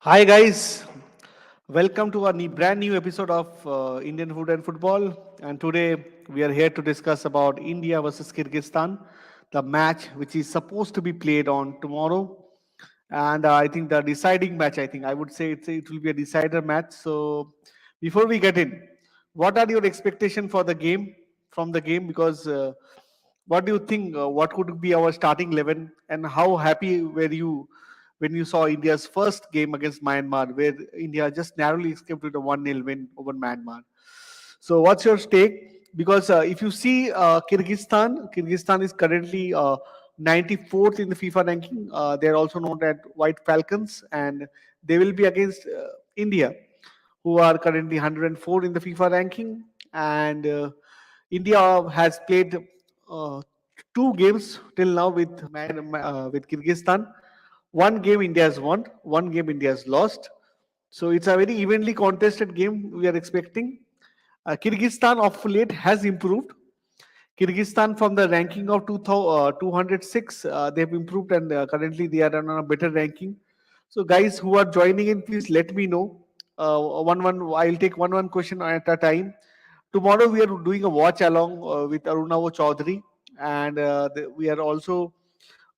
Hi guys, welcome to our brand new episode of Indian Food and Football. And today we are here to discuss about India versus Kyrgyzstan, the match which is supposed to be played on tomorrow. And I think the deciding match. I think I would say it will be a decider match. So before we get in, what are your expectation for the game from the game? Because what do you think? What could be our starting 11, and how happy were you when you saw India's first game against Myanmar, where India just narrowly escaped with a 1-0 win over Myanmar? So, what's your take? Because if you see Kyrgyzstan is currently 94th in the FIFA ranking. They are also known as White Falcons, and they will be against India, who are currently 104 in the FIFA ranking. And India has played uh, two games till now with Kyrgyzstan. One game India has won, one game India has lost. So it's a very evenly contested game we are expecting. Kyrgyzstan of late has improved. Kyrgyzstan from the ranking of 206, they've improved and currently they are on a better ranking. So guys who are joining in, please let me know. I'll take one question at a time. Tomorrow we are doing a watch along with Arunavo Chaudhary, and we are also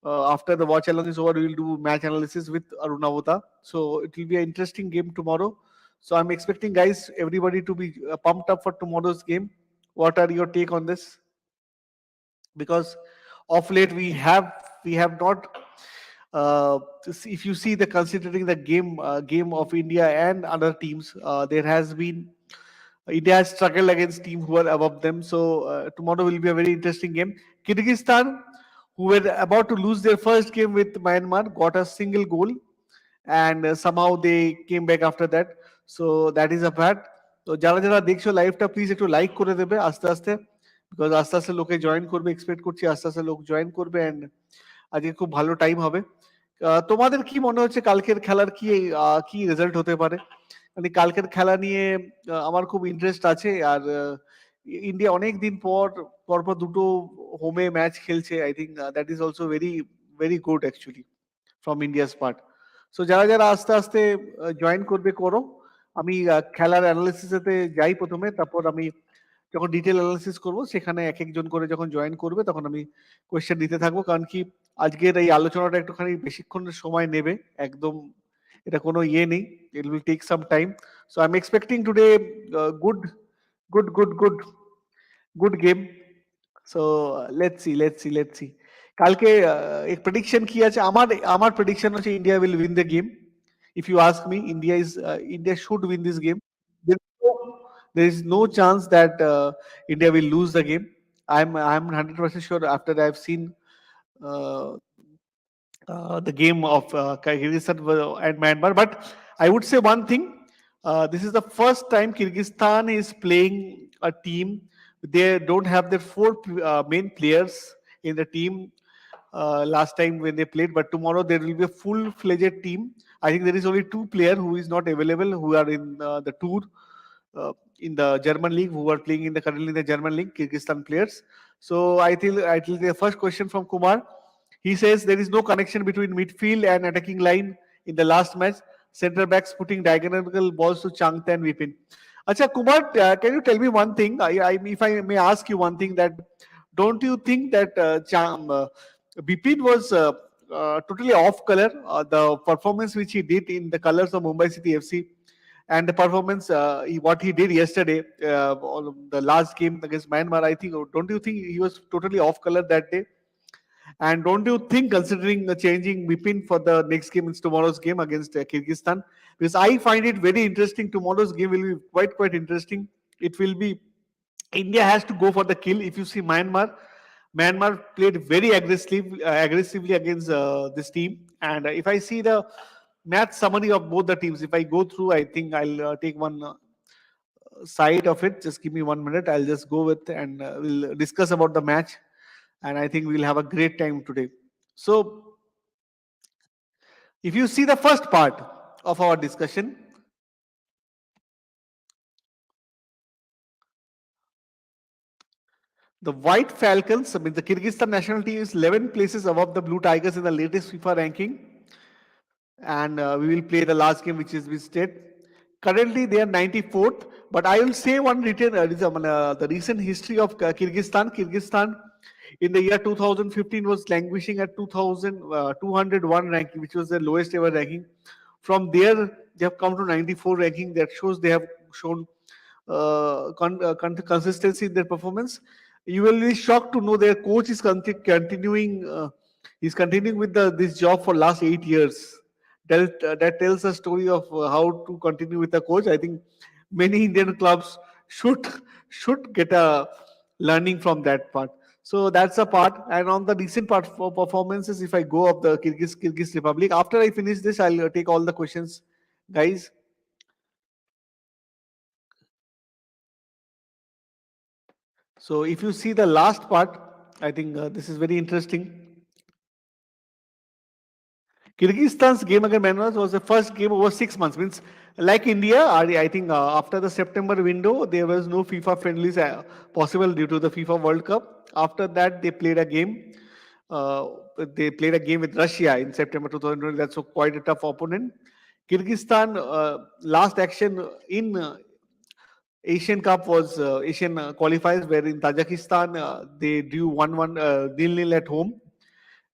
after the watch along is over, we will do match analysis with Arunavota. So it will be an interesting game tomorrow. So I'm expecting guys, everybody to be pumped up for tomorrow's game. What are your take on this? Because of late we have not if you see the considering the game of India and other teams, there has been India has struggled against teams who are above them. So tomorrow will be a very interesting game. Kyrgyzstan, who were about to lose their first game with Myanmar, got a single goal, and somehow they came back after that. So that is a bad. তো যারা যারা দেখছো লাইভটা please একটু like করে দেবে আস্তে আস্তে, বিকজ আস্তে আস্তে লোকে জয়েন করবে, এক্সপেক্ট করছি আস্তে আস্তে লোক জয়েন করবে, অ্যান্ড আজকে খুব ভালো টাইম হবে। তোমাদের কি মনে হচ্ছে কালকের খেলার কি রেজাল্ট হতে পারে? মানে কালকের খেলা নিয়ে আমার খুব ইন্টারেস্ট আছে। আর ইন্ডিয়া অনেক দিন পর পরপর দুটো হোমে ম্যাচ খেলছে। I think that is also very very good actually from India's part. So যারা যারা আস্তে আস্তে জয়েন করবে করো। আমি খেলার অ্যানালিসিসেতে যাই প্রথমে, তারপর আমি যখন ডিটেল অ্যানালিসিস করবো সেখানে এক একজন করে যখন জয়েন করবে তখন আমি কোয়েশ্চেন দিতে থাকবো। কারণ কি আজকের এই আলোচনাটা একটুখানি বেশিক্ষণ সময় নেবে, একদম এটা কোনো ইয়ে নেই, it will take some time. So I am expecting today good good good good good game. So let's see কালকে এক প্রেডিকশন কি আছে? আমার আমার প্রেডিকশন হচ্ছে India will win the game. If you ask me, India should win this game. There is no chance that India will lose the game. I'm 100% sure after I've seen uh, the game of Kyrgyzstan and Myanmar. But I would say one thing: this is the first time Kyrgyzstan is playing a team. They don't have their four main players in the team last time when they played, but tomorrow there will be a full-fledged team. I think there is only two players who is not available, who are in the tour in the German league, who are playing in the currently in the German league, Kyrgyzstan players. So I think the first question from Kumar. He says there is no connection between midfield and attacking line in the last match. Centre backs putting diagonal balls to Changte and Vipin. Acha Kumar, can you tell me one thing? If I may ask you one thing, that don't you think that Vipin was totally off color? The performance which he did in the colors of Mumbai City FC and the performance what he did yesterday, the last game against Myanmar, I think, don't you think he was totally off color that day? And don't you think, considering the changing Vipin for the next game, it's tomorrow's game against Kyrgyzstan, because I find it very interesting. Tomorrow's game will be quite interesting. It will be India has to go for the kill. If you see Myanmar played very aggressively against this team. And if I see the match summary of both the teams, if I go through, I think I'll take one side of it. Just give me 1 minute. I'll just go with and we'll discuss about the match. And I think we'll have a great time today. So, if you see the first part of our discussion, the White Falcons, I mean, the Kyrgyzstan national team is 11 places above the Blue Tigers in the latest FIFA ranking. and we will play the last game, which is with State. Currently, they are 94th, but I will say one the recent history of Kyrgyzstan. Kyrgyzstan in the year 2015 was languishing at 201 ranking, which was the lowest ever ranking. From there, they have come to 94 ranking. That shows they have shown consistency in their performance. You will be shocked to know their coach is continuing. He's continuing with this job for last 8 years. That tells a story of how to continue with the coach. I think many Indian clubs should should get a learning from that part. So that's a part. And on the recent part for performances, if I go of the Kyrgyz Republic, after I finish this, I'll take all the questions, guys. So if you see the last part, I think this is very interesting. Kyrgyzstan's game against Myanmar was the first game over 6 months. Means like India, I think after the September window, there was no FIFA friendlies possible due to the FIFA World Cup. After that, they played a game. Uh, they played a game with Russia in September 2020. That's quite a tough opponent. Kyrgyzstan last action in Asian Cup was Asian qualifiers, where in Tajikistan they drew 1-1 nil-nil at home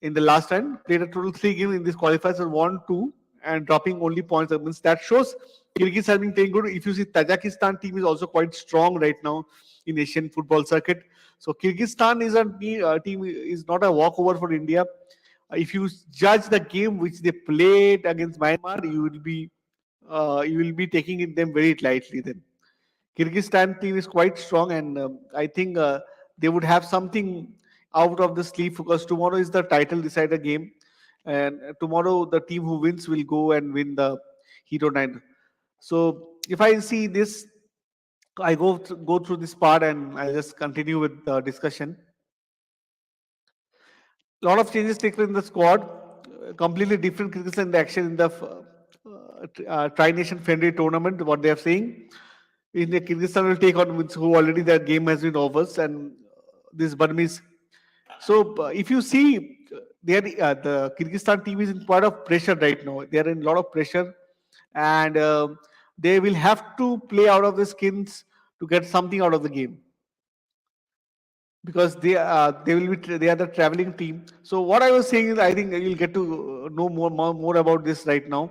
in the last time. Played a total 3 games in this qualifiers and won 2 and dropping only points. That means that shows Kyrgyz has been playing good. If you see Tajikistan team is also quite strong right now in Asian football circuit. So Kyrgyzstan is a team is not a walkover for India. If you judge the game which they played against Myanmar, you will be taking it them very lightly then. Kyrgyzstan team is quite strong, and I think they would have something out of the sleeve because tomorrow is the title decider game, and tomorrow the team who wins will go and win the Hero 9. So if I see this, I go through this part and I'll just continue with the discussion. A lot of changes take place in the squad. Completely different Kyrgyzstan in the action in the Tri-Nation Friendly Tournament. What they are saying in the Kyrgyzstan will take on who already their game has been over, and this Burmese. So if you see, they are, the Kyrgyzstan team is in quite of pressure right now. They are in a lot of pressure, and they will have to play out of the skins to get something out of the game because they will be they are the traveling team. So what I was saying is, I think you'll get to know more about this right now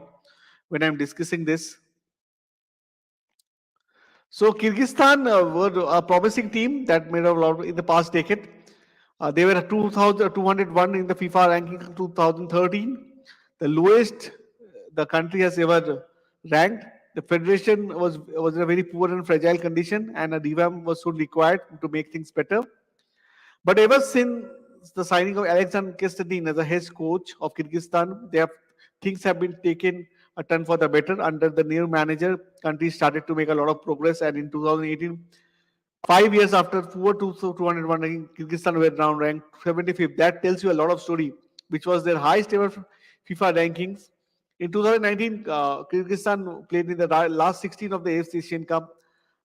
when I'm discussing this. So Kyrgyzstan were a promising team that made a lot in the past decade. They were 2,201 in the FIFA ranking in 2013, the lowest the country has ever ranked. The federation was in a very poor and fragile condition, and a revamp was soon required to make things better. But ever since the signing of Alexander Kestadin as a head coach of Kyrgyzstan, things have been taken a turn for the better. Under the new manager, country started to make a lot of progress, and in 2018, 5 years after 201 ranking, Kyrgyzstan were now ranked 75th. That tells you a lot of story, which was their highest ever FIFA rankings. In 2019, Kyrgyzstan played in the last 16 of the AFC Asian Cup.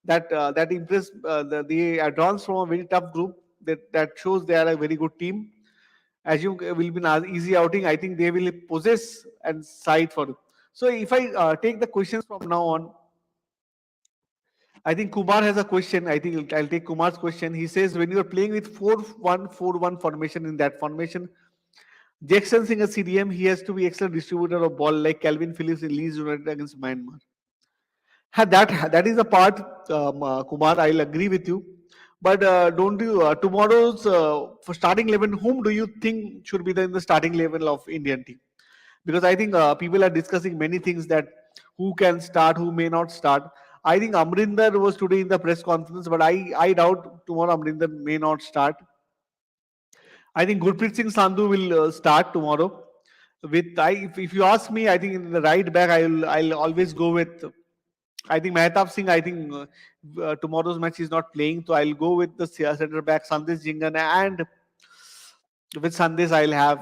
That impressed. They advanced from a very tough group. That shows they are a very good team. As you will be an easy outing, I think they will possess and side for it. So if I take the questions from now on, I think Kumar has a question. I think I'll take Kumar's question. He says, when you are playing with 4-1-4-1 formation, in that formation, Jackson Singh as CDM, he has to be excellent distributor of ball like Calvin Phillips in Leeds United against Myanmar. That is a part, Kumar. I'll agree with you. But don't you tomorrow's for starting 11? Whom do you think should be in the starting level of Indian team? Because I think people are discussing many things that who can start, who may not start. I think Amrinder was today in the press conference, but I doubt tomorrow Amrinder may not start. I think Gurpreet Singh Sandhu will start tomorrow. If you ask me, I think in the right back I'll always go with. I think Mehtab Singh. I think tomorrow's match is not playing, so I'll go with the center back Sandesh Jhingan, and with Sandesh I'll have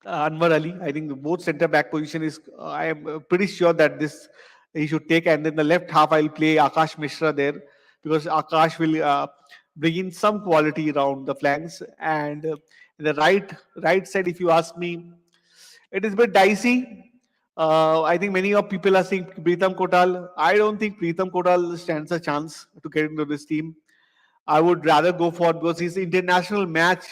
Anwar Ali. I think both centre back position is. I am pretty sure that this he should take, and then the left half I'll play Akash Mishra there because Akash will bring in some quality around the flanks, and the right side, if you ask me, It is a bit dicey. I think many of people are saying Pritham Kotal. I don't think Pritham Kotal stands a chance to get into this team. I would rather go for because his international match,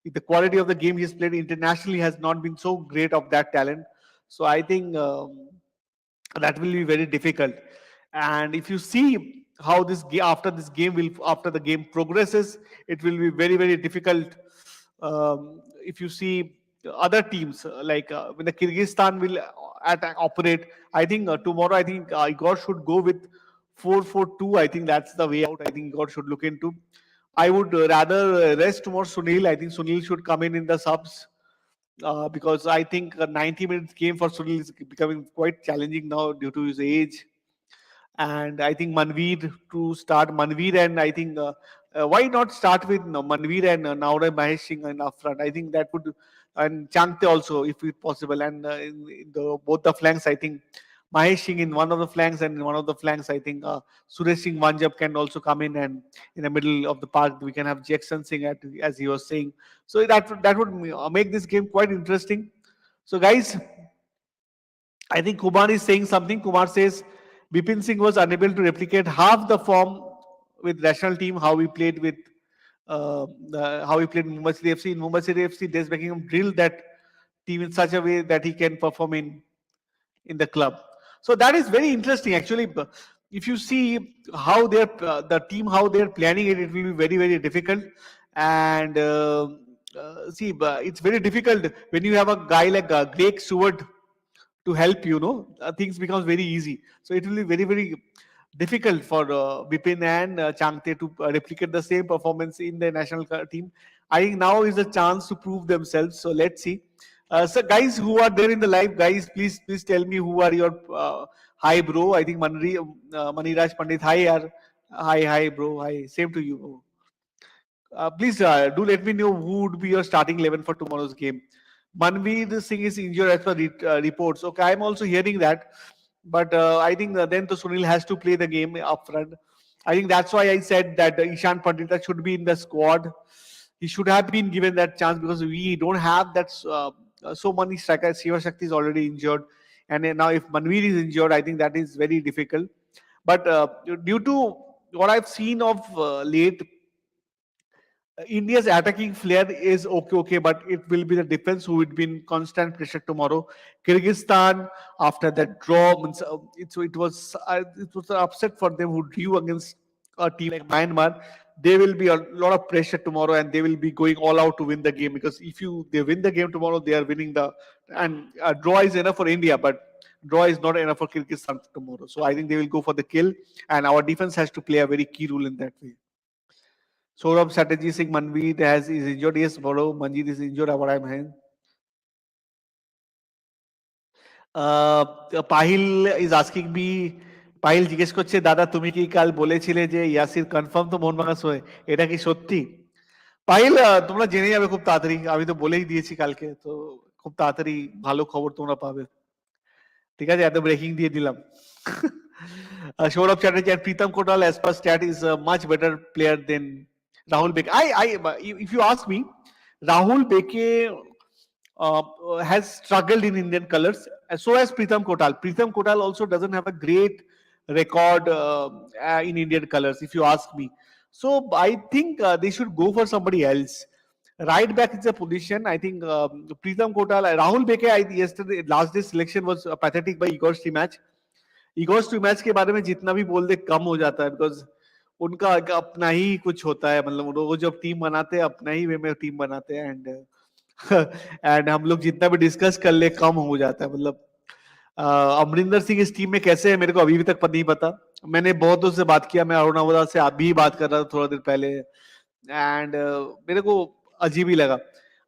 the quality of the game he's played internationally has not been so great of that talent. So I think that will be very difficult. And if you see how after this game will after the game progresses, it will be very very difficult. If you see other teams like when the Kyrgyzstan will operate, I think tomorrow I think Igor should go with 4-4-2. I think that's the way out. I think Igor should look into. I would rather rest more Sunil. I think Sunil should come in the subs because I think a 90 minutes game for Sunil is becoming quite challenging now due to his age. And I think Manveer to start Manveer, and I think why not start with Manveer and Naure Mahesh Singh in up front? I think that would, and Changte also if it's possible, and in both the flanks I think Mahesh Singh in one of the flanks, and in one of the flanks I think Suresh Singh Wanjab can also come in, and in the middle of the park we can have Jackson Singh as he was saying. So that would make this game quite interesting. So guys, I think Kumar is saying something. Kumar says Bipin Singh was unable to replicate half the form with national team how we played with how he played in Mumbai City FC. In Mumbai City FC, Des Beckham drilled that team in such a way that he can perform in the club. So that is very interesting. Actually, if you see how they're the team how they're planning it, it will be very very difficult. And see, it's very difficult when you have a guy like Greg Stewart to help things becomes very easy. So it will be very very difficult for Bipin and Changte to replicate the same performance in the national team. I think now is a chance to prove themselves. So let's see. So guys who are there in the live, guys, please tell me who are your hi bro. I think Maniraj Pandit. Hi yaar. Hi bro. Hi. Same to you. Please do let me know who would be your starting 11 for tomorrow's game. Manveer Singh is injured as per reports. Okay, I'm also hearing that. But I think then the Sunil has to play the game up front. I think that's why I said that Ishan Pandita should be in the squad. He should have been given that chance because we don't have that so many strikers. Shiva Shakti is already injured. And now if Manveer is injured, I think that is very difficult. But due to what I've seen of late, India's attacking flair is okay, but it will be the defense who would be in constant pressure tomorrow. Kyrgyzstan, after that draw, it was an upset for them who drew against a team like Myanmar. There will be a lot of pressure tomorrow, and they will be going all out to win the game because if they win the game tomorrow, they are winning the and draw is enough for India, but draw is not enough for Kyrgyzstan tomorrow. So I think they will go for the kill, and our defense has to play a very key role in that way. Saurabh Chatterjee Singh Manveer is injured. Yes, Bolo Manjeet is injured. What I'm hearing. Pahil is asking me Pahil জিজ্ঞেস করছে দাদা তুমি কি কাল বলেছিলে যে Yasir confirm তো মোহনবাগান শোয়ে এটা কি সত্যি পাহিল তোমরা জেনে যাবে খুব তাড়াতাড়ি আমি তো বলেই দিয়েছি কালকে তো খুব তাড়াতাড়ি ভালো খবর তোমরা পাবে ঠিক আছে এত ব্রেকিং দিয়ে দিলাম Saurabh Chatterjee and Pritam Kotal as per stat is a much better player than Rahul Beke. If you ask me, Rahul Beke has struggled in Indian colors, and so has Pritam Kotal. Pritam Kotal also doesn't have a great record in Indian colors, if you ask me. So I think they should go for somebody else. Right back is a position. I think Pritam Kotal, Rahul Beke. Yesterday, last day's selection was pathetic by Igor's team match. Igor's team match के बारे में जितना भी बोल दे कम हो जाता है because उनका अपना ही कुछ होता है मतलब वो जब टीम बनाते हैं अपना ही वे में टीम बनाते हैं एंड हम लोग जितना भी डिस्कस कर ले कम हो जाता है मतलब अमरिंदर सिंह इस टीम में कैसे है मेरे को अभी तक नहीं पता मैंने बहुतों से बात किया मैं अरुणावदा से अभी बात कर रहा था थोड़ा देर पहले एंड मेरे को अजीब ही लगा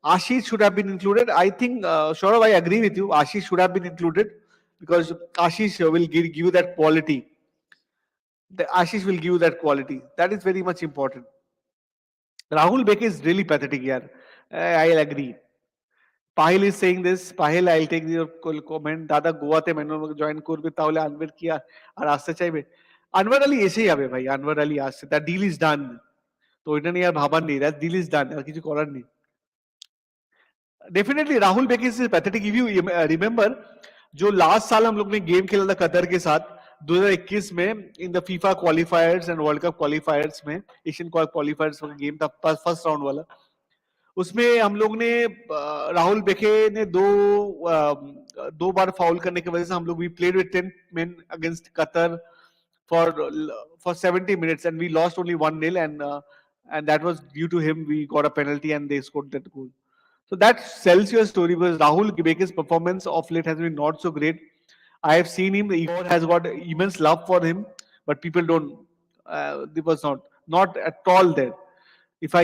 Ashish should have been included. I think, Saurav, I agree with you. Ashish should have been included because Ashish will give you that quality. Ashish will give you that quality. That is very much important. Rahul Beke is really pathetic here. I'll agree. Pahil is saying this. Pahil, I'll take your comment. Dada গোয়াতে মেনো join করবে তাহলে আনভার কি আর আসতে চাইবে আনভার আলী এসেই যাবে ভাই আনভার আলী আসছে দ্যাট ডিল ইজ ডান তো এটা নিয়ে আর ভাবার নেই দ্যাট ডিল ইজ ডান আর কিছু করার নেই definitely Rahul Bheke's is pathetic. If you remember, जो लास्ट साल हम लोग ने गेम खेला था कतर के साथ 2021 में in the FIFA क्वालिफायर्स and world cup क्वालिफायर्स में, एशियन कप क्वालिफायर्स का गेम था फर्स्ट राउंड वाला, उसमें हम लोग ने राहुल बेके ने दो बार फाउल करने की वजह से हम लोग we played with 10 men against Qatar for for 70 minutes and we lost only 1-0 and that was due to him. We got a penalty and they scored that goal. So that sells your story because Rahul Beke's performance of late has been not so great. I have seen him. Igor has got immense love for him, but people don't. It was not at all there. If I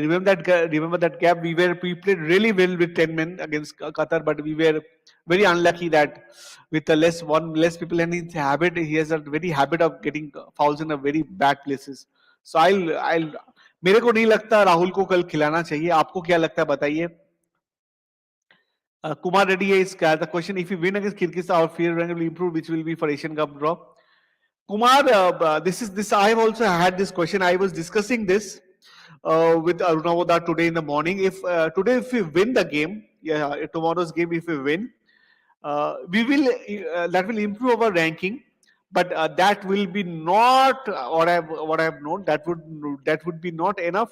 remember that gap, we played really well with 10 men against Qatar, but we were very unlucky that with the less people, and he has a very habit of getting fouls in a very bad places. So I'll मेरे को नहीं लगता राहुल को कल खिलाना चाहिए. आपको क्या लगता है बताइए. Kumar Reddy is the question: if we win against Kyrgyzstan, our field rank will improve, which will be for Asian Cup draw. Kumar, this. I have also had this question. I was discussing this with Arunavoda today in the morning. If today, if we win the game, yeah, tomorrow's game, if we win, we will that will improve our ranking. But that will be not what I have known. That would be not enough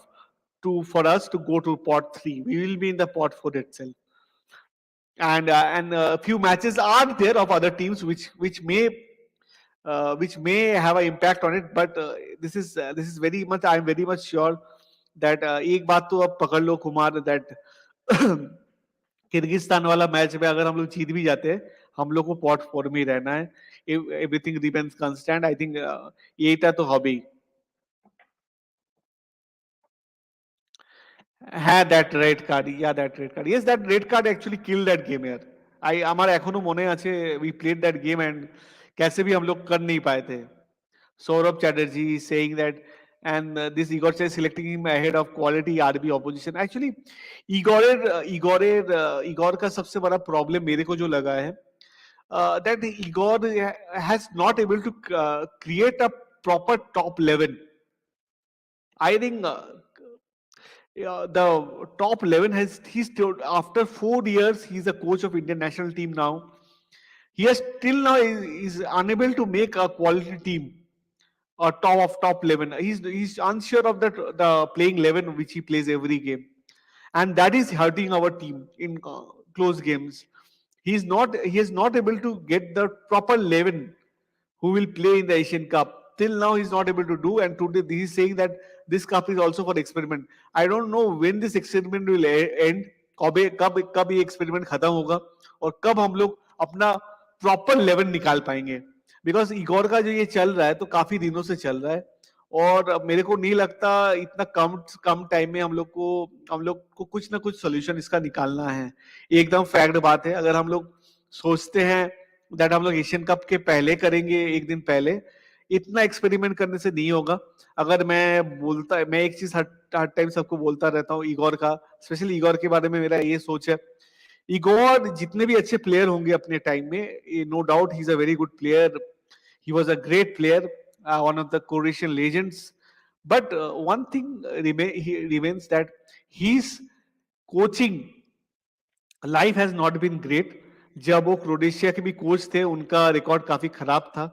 to for us to go to pot 3. We will be in the pot 4 itself. And a few matches are there of other teams which may have an impact on it, but this is very much, I'm very much sure that एक बात तो अब पकड़ लो Kumar, that Kyrgyzstan वाला match में अगर हम लोग जीत भी जाते हैं, हम लोग को पॉट 4 में ही रहना है. Everything remains constant. I think এইটা তো হবেই. হ্যাঁ, that red card, that red card, yes, that red card actually kill that game यार. আমার এখনো মনে আছে, we played that game and कैसे भी हम लोग कर नहीं पाए थे. Saurabh Chatterjee is saying that, and this Igor is selecting him ahead of quality RB opposition. Actually, Igor का सबसे बड़ा problem मेरे को जो लगा है, that Igor has not able to create a proper top 11. I think the top 11 he's still, after 4 years, he's a coach of Indian national team now. He has till now is unable to make a quality team or top 11. He's unsure of the playing 11 which he plays every game, and that is hurting our team in close games. He is not able to get the proper 11 who will play in the Asian Cup. Till now, he's not able to do, and today he's saying that this cup is also for experiment. I don't know when this experiment will end. कब ये experiment खत्म होगा और कब हम लोग अपना proper 11 निकाल पाएंगे. बिकॉज इगोर का जो ये चल रहा है तो काफी दिनों से चल रहा है, और मेरे को नहीं लगता इतना कम टाइम में हम लोग को कुछ ना कुछ सोल्यूशन इसका निकालना है. एकदम फैक्ट बात है. अगर हम लोग सोचते हैं दैट हम लोग एशियन कप के पहले करेंगे, एक दिन पहले, इतना एक्सपेरिमेंट करने से नहीं होगा. अगर मैं एक चीज हर टाइम सबको बोलता रहता हूँ इगोर का, स्पेशली इगोर के बारे में मेरा ये सोच है, इगोर जितने भी अच्छे प्लेयर होंगे अपने टाइम में, no doubt he is a very good player. He was a great player, one of the Croatian legends. But one thing remains that his coaching life has not been great. जब वो Croatia के भी coach थे, उनका record काफी खराब था.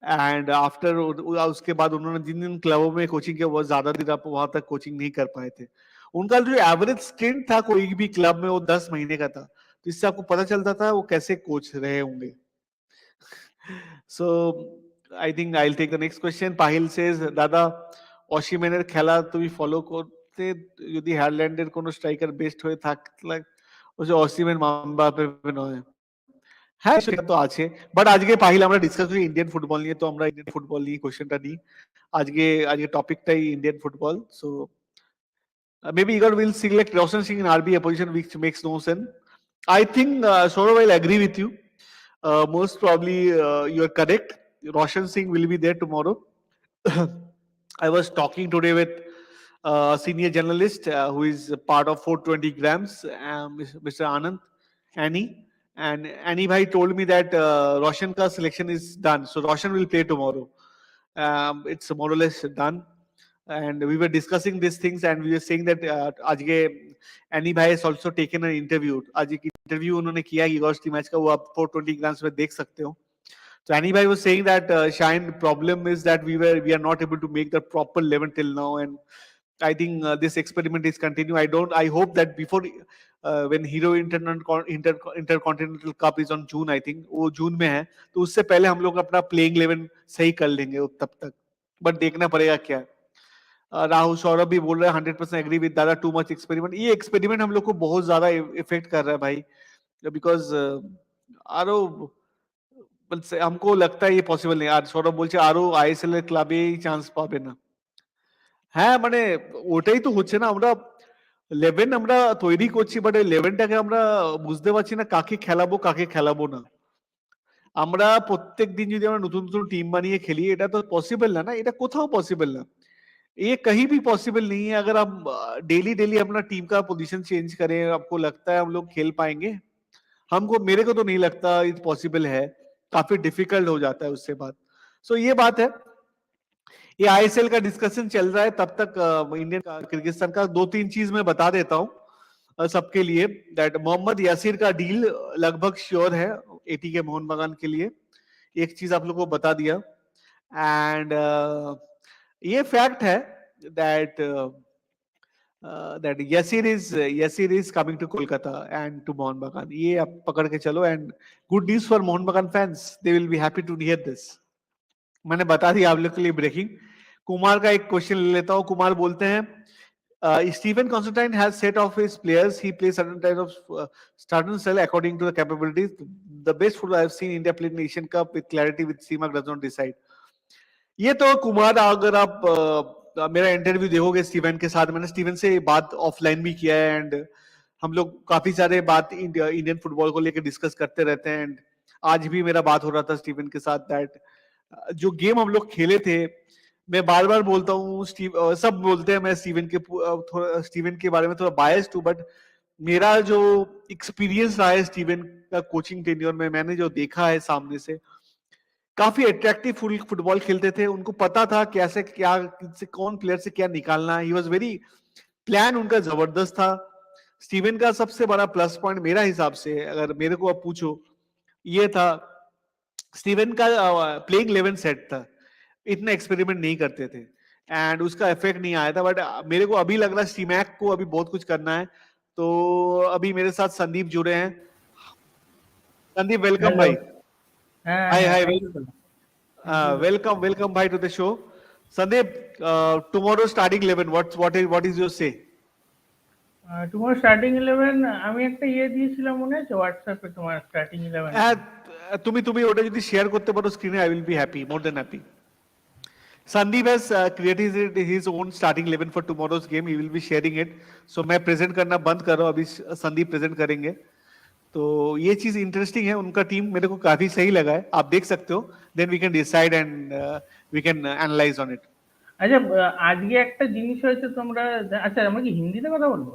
And after उसके बाद उन्होंने जिन जिन क्लबों में कोचिंग किया, वो ज्यादा दिन आप वहां तक कोचिंग नहीं कर पाए थे. उनका जो एवरेज स्टिंट था कोई भी क्लब में, वो 10 महीने का था. तो इससे आपको पता चलता था वो कैसे कोच रहे होंगे. So I think I'll take the next question. Pahil says, দাদা অসীমেনের খেলা তুমি ফলো করতে, যদি হারল্যান্ডের কোনো স্ট্রাইকার বেস্ট হয়ে থাকলে, ও যে অসীমের মামবাপে নয়. হ্যাঁ, সেটা তো আছে. বাট আজকে পাহিল আমরা ডিসকাস করি ইন্ডিয়ান ফুটবল নিয়ে, তো আমরা ইন্ডিয়ান ফুটবল নিয়ে কোশ্চেনটা নিই. আজকে টপিকটাই Indian football. So maybe Igor will select Roshan Singh in RB, a position which makes no sense. I think Saurav, I'll agree with you. Most probably you are correct. Roshan Singh will be there tomorrow. I was talking today with a senior journalist who is part of 420 grams, Mr. Anand Annie. And Annie bhai told me that Roshan ka selection is done. So Roshan will play tomorrow. It's more or less done. and we were discussing these things and we were saying that ajke Annie bhai has also taken an interview. आज एक interview उन्होंने किया यूरोस्टी match का, वो आप 420 grams में देख सकते हो. So Annie bhai was saying that Shine, problem is that we are not able to make the proper 11 till now, and I think this experiment is continue. I hope that before when Hero Intercontinental Cup is on June, I think वो जून में है, तो उससे पहले हम लोग अपना playing 11 सही कर लेंगे तब तक. बट देखना पड़ेगा क्या. राहुल सौरभ भी बोल रहे हैं 100% एग्री विद दादा, टू मच एक्सपेरिमेंट. ये एक्सपेरिमेंट हम लोग को बहुत ज्यादा इफेक्ट कर रहा है भाई, बिकॉज आरो हमको लगता है ये पॉसिबल नहीं. আর সৌরভ বলছে আরো আইএসএল এর ক্লাবে চান্স পাবে না. হ্যাঁ মানে ওটাই তো হচ্ছে না, আমরা 11 আমরা তৈরি করছি, বাট 11টাকে আমরা বুঝতে পারছি না কাকে খেলাবো কাকে খেলাবো না. আমরা প্রত্যেক দিন যদি আমরা নতুন নতুন টিম বানিয়ে খেলি, এটা তো পসিবল না. এটা কোথাও পসিবল না, ये कहीं भी पॉसिबल नहीं है. अगर हम डेली डेली अपना टीम का पोजीशन चेंज करें, आपको लगता है हम लोग खेल पाएंगे? हमको, मेरे को तो नहीं लगता ये पॉसिबल है. काफी डिफिकल्ट हो जाता है उससे बात. सो ये बात है. ये आईएसएल का डिस्कशन चल रहा है, तब तक इंडियन किर्गिस्तान का दो तीन चीज मैं बता देता हूँ सबके लिए. दैट मोहम्मद यासिर का डील लगभग श्योर है एटी के मोहन बगान के लिए. एक चीज आप लोगों को बता दिया. एंड ये फैक्ट है that Yasir is coming to Kolkata and to Mohun Bagan. ये आप पकड़ के चलो. And good news for Mohun Bagan fans, they will be happy to hear this. मैंने बता दिया आप लोग के लिए ब्रेकिंग. कुमार का एक क्वेश्चन ले लेता हूँ. कुमार बोलते हैं Stephen Constantine has set of his players. He plays certain type of certain style according to the capabilities. The best football I've seen India play in Asian Cup with clarity, with Seamark does not decide. ये तो कुमार, अगर आप मेरा interview देखोगे Steven के साथ, मैंने Steven से बात ऑफलाइन भी किया है. एंड हम लोग काफी सारे बात इंडियन फुटबॉल को लेकर डिस्कस करते रहते हैं. एंड आज भी मेरा बात हो रहा था स्टीवन के साथ दैट जो गेम हम लोग खेले थे, मैं बार बार बोलता हूँ, सब बोलते हैं मैं स्टीवन के बारे में थोड़ा बायस्ड हूँ, बट मेरा जो एक्सपीरियंस रहा है स्टीवन का कोचिंग टेन्योर में, मैंने जो देखा है सामने से, काफी अट्रैक्टिव फुटबॉल खेलते थे. उनको पता था कैसे क्या कौन प्लेयर से क्या निकालना है. ही वाज वेरी प्लान, उनका जबरदस्त था. स्टीवन का सबसे बड़ा प्लस पॉइंट मेरा हिसाब से, अगर मेरे को आप पूछो, ये था स्टीवन का प्लेइंग 11 सेट था. इतना एक्सपेरिमेंट नहीं करते थे एंड उसका इफेक्ट नहीं आया था. बट मेरे को अभी लग रहा है स्टीमैक को अभी बहुत कुछ करना है. तो अभी मेरे साथ संदीप जुड़े हैं. संदीप, वेलकम भाई. Hi, welcome bhai to the show. Sandeep, tomorrow starting 11, what is your say? তোমার স্টার্টিং 11 আমি একটা ইয়ে দিয়েছিলাম মনে আছে হোয়াটসঅ্যাপে, তোমার স্টার্টিং 11 তুমি ওটা যদি শেয়ার করতে পারো স্ক্রিনে, I will be happy, more than happy. Sandeep has created his own starting 11 for tomorrow's game. He will be sharing it. So मैं प्रेजेंट करना बंद कर रहा हूँ, अभी संदीप प्रेजेंट करेंगे. तो ये चीज इंटरेस्टिंग है. उनका टीम मेरे को काफी सही लगा है, आप देख सकते हो. Then we can decide and we can analyze on it. আচ্ছা, আজকে একটা জিনিস হয়েছে, তোমরা আচ্ছা আমরা কি হিন্দিতে কথা বলবো?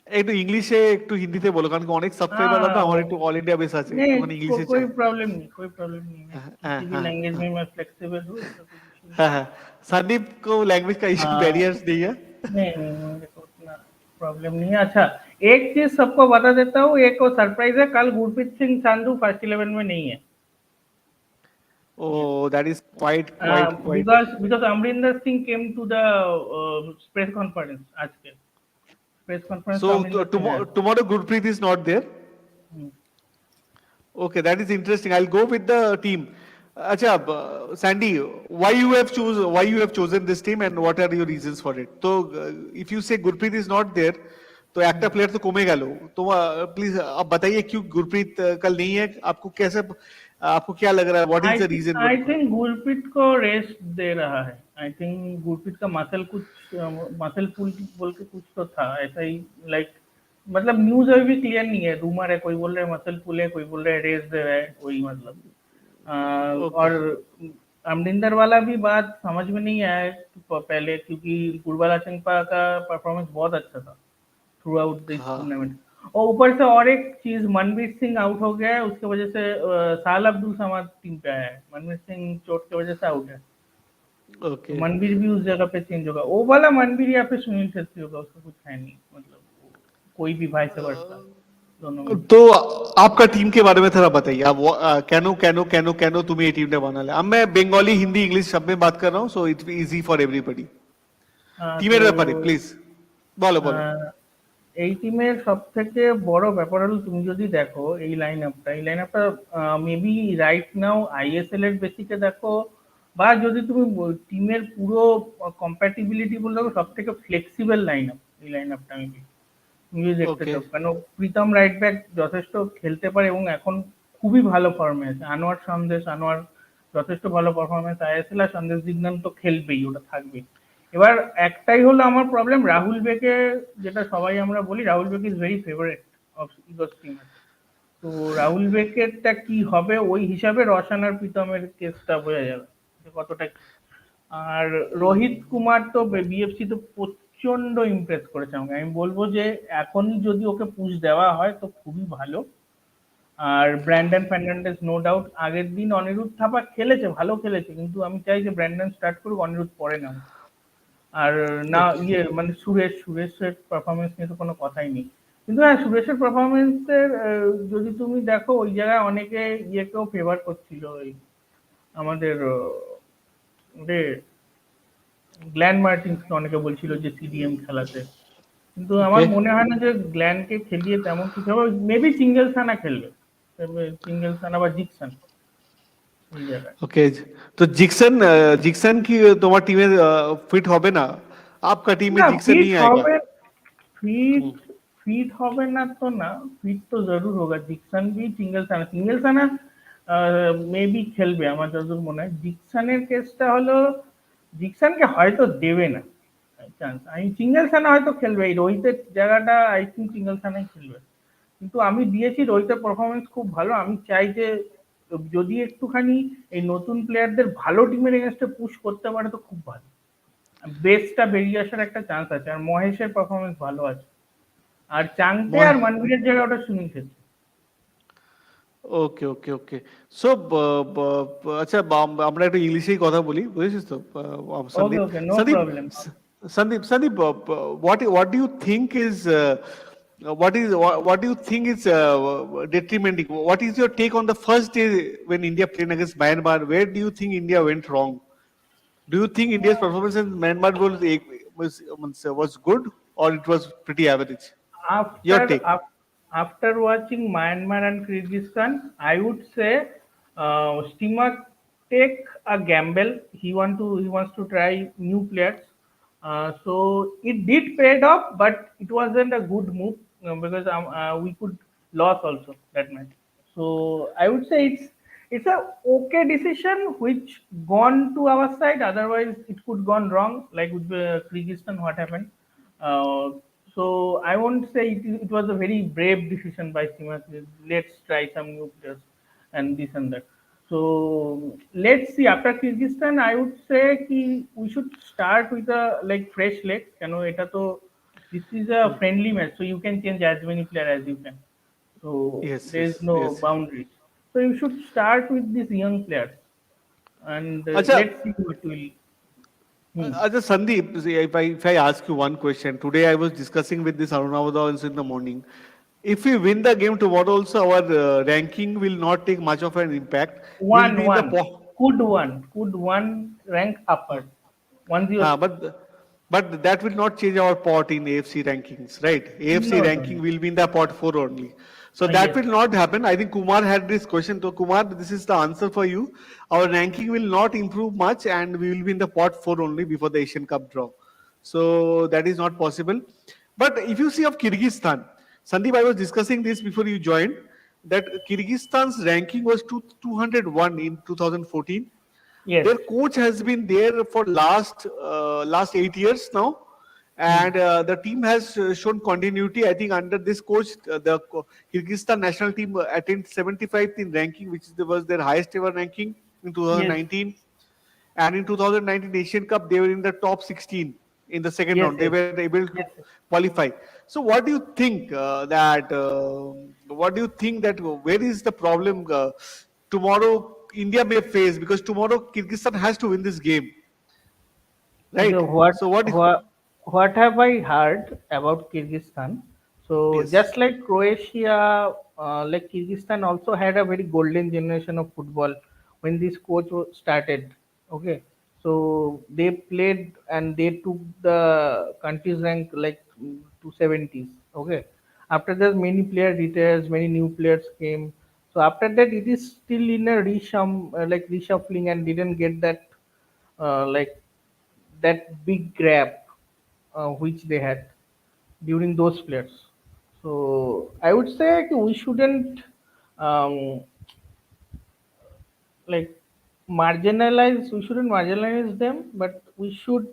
একটু ইংলিশে একটু হিন্দিতে বলো, কারণ অনেক সাবস্ক্রাইবার আছে আমার, একটু অল ইন্ডিয়া বেস আছে, তখন ইংলিশে कोई प्रॉब्लम नहीं, कोई प्रॉब्लम नहीं है. किसी भी लैंग्वेज में मैं फ्लेक्सिबल हूं. हाँ, संदीप को लैंग्वेज का इशू बैरियर्स नहीं है. नहीं मुझे को उतना प्रॉब्लम नहीं है. अच्छा, एक चीज सबको बता देता हूँ, एक और सरप्राइज है, कल गुरप्रीत सिंह संधू फर्स्ट 11 में नहीं है. Oh, that is quite. Because Amrinder Singh came to the press conference. आज के press conference. So tomorrow Gurpreet is not there. Okay, that is interesting. I'll go with the team. अच्छा, Sandy, why you have chosen this team and what are your reasons for it? So if you say Gurpreet is not there, तो একটা player तो कमेगा लो. तो please आप बताइए क्यों गुरप्रीत कल नहीं है, आपको कैसे, आपको क्या लग रहा है, what is the reason? I think Gurpreet को रेस्ट दे रहा है. आई थिंक गुरप्रीत का मसल पुल बोल के कुछ तो था ऐसा ही, लाइक मतलब न्यूज अभी भी क्लियर नहीं है, रूमर है, कोई बोल रहा है मसल पुल है, कोई बोल रहा है रेस्ट दे रहा है, वही मतलब. और अमरिंदर वाला भी बात समझ में नहीं आया पहले, क्योंकि गुरबाला चंपा का परफॉर्मेंस बहुत अच्छा था थ्रू आउट दिस टूर्नामेंट. और ऊपर से और एक चीज, मनवीर सिंह आउट हो गया है, उसके वजह से साल अब्दुल समाद टीम पे आया है. मनवीर सिंह चोट की वजह से आउट है. तो ओके। मनवीर भी उस जगह पे चेंज होगा, वो वाला मनवीर या फिर सुनील छेत्री होगा, उसका कुछ है नहीं, मतलब कोई भी वाइस वर्सा, दोनों में से। तो आपका टीम के बारे में थोड़ा बताइए। आप कैनो कैनो कैनो कैनो तुम्हें ये टीम ने बनाया। अब मैं बंगाली हिंदी इंग्लिश सब में बात कर रहा हूँ, so it's easy for everybody. টিমের তো ব্যাপারে প্লিজ বলো বলো। আহ, এই টিমের সব থেকে বড় ব্যাপার হলো, তুমি যদি দেখো এই লাইন আপটা মেবি রাইট নাও আইএসএল এর বেসিকে দেখো, বা যদি তুমি টিমের পুরো কম্প্যাটিবিলিটি বলে দেখো, সব থেকে ফ্লেক্সিবল লাইন আপ এই লাইন আপটা আমি দেখি। তুমি যদি দেখতে ওকে। চাও, কেন প্রীতম রাইট ব্যাক যথেষ্ট খেলতে পারে এবং এখন খুবই ভালো ফর্মে আছে। আনোয়ার যথেষ্ট ভালো পারফরমেন্স আইএসএল, আর সন্দেশ জিগনান তো খেলবেই, ওটা থাকবেই। এবার একটাই হলো আমার প্রবলেম, রাহুল বেকে, যেটা সবাই আমরা বলি, Rahul Bheke is very favourite of Igor's টিমার। তো রাহুল বেকেরটা কি হবে ওই হিসাবে রশন আর প্রীতমের কেসটা বোঝা যাবে যে কতটা কি। আর রোহিত কুমার তো বিএফসি তো প্রচন্ড ইমপ্রেস করেছে আমাকে, আমি বলবো যে এখনই যদি ওকে পুশ দেওয়া হয় তো খুবই ভালো। আর ব্র্যান্ডন ফার্নান্ডেজ নো ডাউট, আগের দিন অনিরুদ্ধ থাপা খেলেছে, ভালো খেলেছে, কিন্তু আমি চাই যে ব্র্যান্ডন স্টার্ট করুক, অনিরুদ্ধ পরে না। আর না ওকে। মানে সুরেশের পারফরমেন্স নিয়ে তো কোনো কথাই নেই। কিন্তু হ্যাঁ, সুরেশের পারফরমেন্সের যদি তুমি দেখো, ওই জায়গায় অনেকে ইয়েকেও ফেভার করছিল, ওই আমাদের রে গ্ল্যান মার্টিন্সকে অনেকে বলছিল যে সিডিএম খেলাতে, কিন্তু আমার ওকে। মনে হয় না যে গ্ল্যানকে খেলিয়ে তেমন কিছু হবে। মেবি সিঙ্গেল সানা খেলবে, সিঙ্গেল সানা বা জিকসন এই জায়গায়। ওকে। তো জিকসন জিকসন কি তোমার টিমে ফিট হবে না? आपका टीम में না, जिक्सन ফিট नहीं आएगा? হবে, फिट हम्म, फिट হবে না তো না, ফিট তো জরুর হোগা। ডিকসন भी সিঙ্গেল সানা মেবি খেলবে আমার যতদূর মনে হয়। ডিকসনের কেসটা হলো, ডিকসনকে হয়তো দেবে না চান্স, আমি সিঙ্গেল সানা হয়তো খেলবে, এই রোহিতের জায়গাটা আই থিঙ্ক সিঙ্গেল সানাই খেলবে। কিন্তু আমি দিয়েছি, রোহিতের পারফরমেন্স খুব ভালো, আমি চাই যে যদি একটুখানি এই নতুন প্লেয়ারদের ভালো টিমের এগেনস্টে পুশ করতে পারে তো খুব ভালো, বেসটা বেরিয়ে আসার একটা চান্স আছে। আর মহেশের পারফরমেন্স ভালো আছে। আর চাংতে আর मोह মানবীরের জায়গায় ওটা Sunil Chhetri. Okay okay okay. So আচ্ছা আমরা একটু ইংলিশেই কথা বলি, বুঝেছিস তো? Okay Sandeep, okay, no Sandeep, problem. Sandeep, what do you think is what do you think is detrimenting? What is your take on the first day when India played against Myanmar? Where do you think India went wrong? Do you think India's performance in Myanmar was good or it was pretty average? Your After take. after watching Myanmar and Kyrgyzstan, I would say Stimac take a gamble. He wants to try new players. So it did paid off, but it wasn't a good move because we could lose also that match. So I would say it's a okay decision which gone to our side. Otherwise, it could gone wrong, like with Kyrgyzstan, what happened. Uh, so I won't say it was a very brave decision by Sima. Let's try some new players and this and that. So let's see. After Kyrgyzstan, I would say we should start with a like fresh legs. Eta to this is a friendly match, so you can change as many players as you can. So Yes, there is yes, no yes. boundaries. So you should start with these young players, and Acha, let's see what will. Hmm. Acha Sandeep, see, if I ask you one question, today I was discussing with this Arunavada also in the morning. If we win the game tomorrow, also our ranking will not take much of an impact. We'll One be in the one could one rank upward. 1-0. but that will not change our pot in AFC rankings, right? AFC No, no, no. ranking will be in the pot four only. So that Yes. will not happen. I think Kumar had this question. So Kumar, this is the answer for you. Our ranking will not improve much, and we will be in the pot four only before the Asian Cup draw. So that is not possible. But if you see of Kyrgyzstan, Sandeep, I was discussing this before you joined, that Kyrgyzstan's ranking was 201 in 2014. Yes. Their coach has been there for last 8 years now, Hmm. and the team has shown continuity. I think under this coach, Kyrgyzstan national team attained 75th in ranking, which was their highest ever ranking in Yes. 2019. And in 2019 Asian Cup, they were in the top 16 in the second Yes. round. They Yes. were able to Yes. qualify. So, what do you think what do you think that where is the problem tomorrow India may face? Because tomorrow Kyrgyzstan has to win this game. Okay, right? So what is, what have I heard about Kyrgyzstan? So yes, just like Croatia, like Kyrgyzstan also had a very golden generation of football when this started. Okay, so they played and they took the country's rank like to 70s. Okay, after that many players retired, many new players came. So after that it is still in a like reshuffling and didn't get that like that big grab which they had during those players. So I would say we shouldn't um, like marginalize. We shouldn't marginalize them, but we should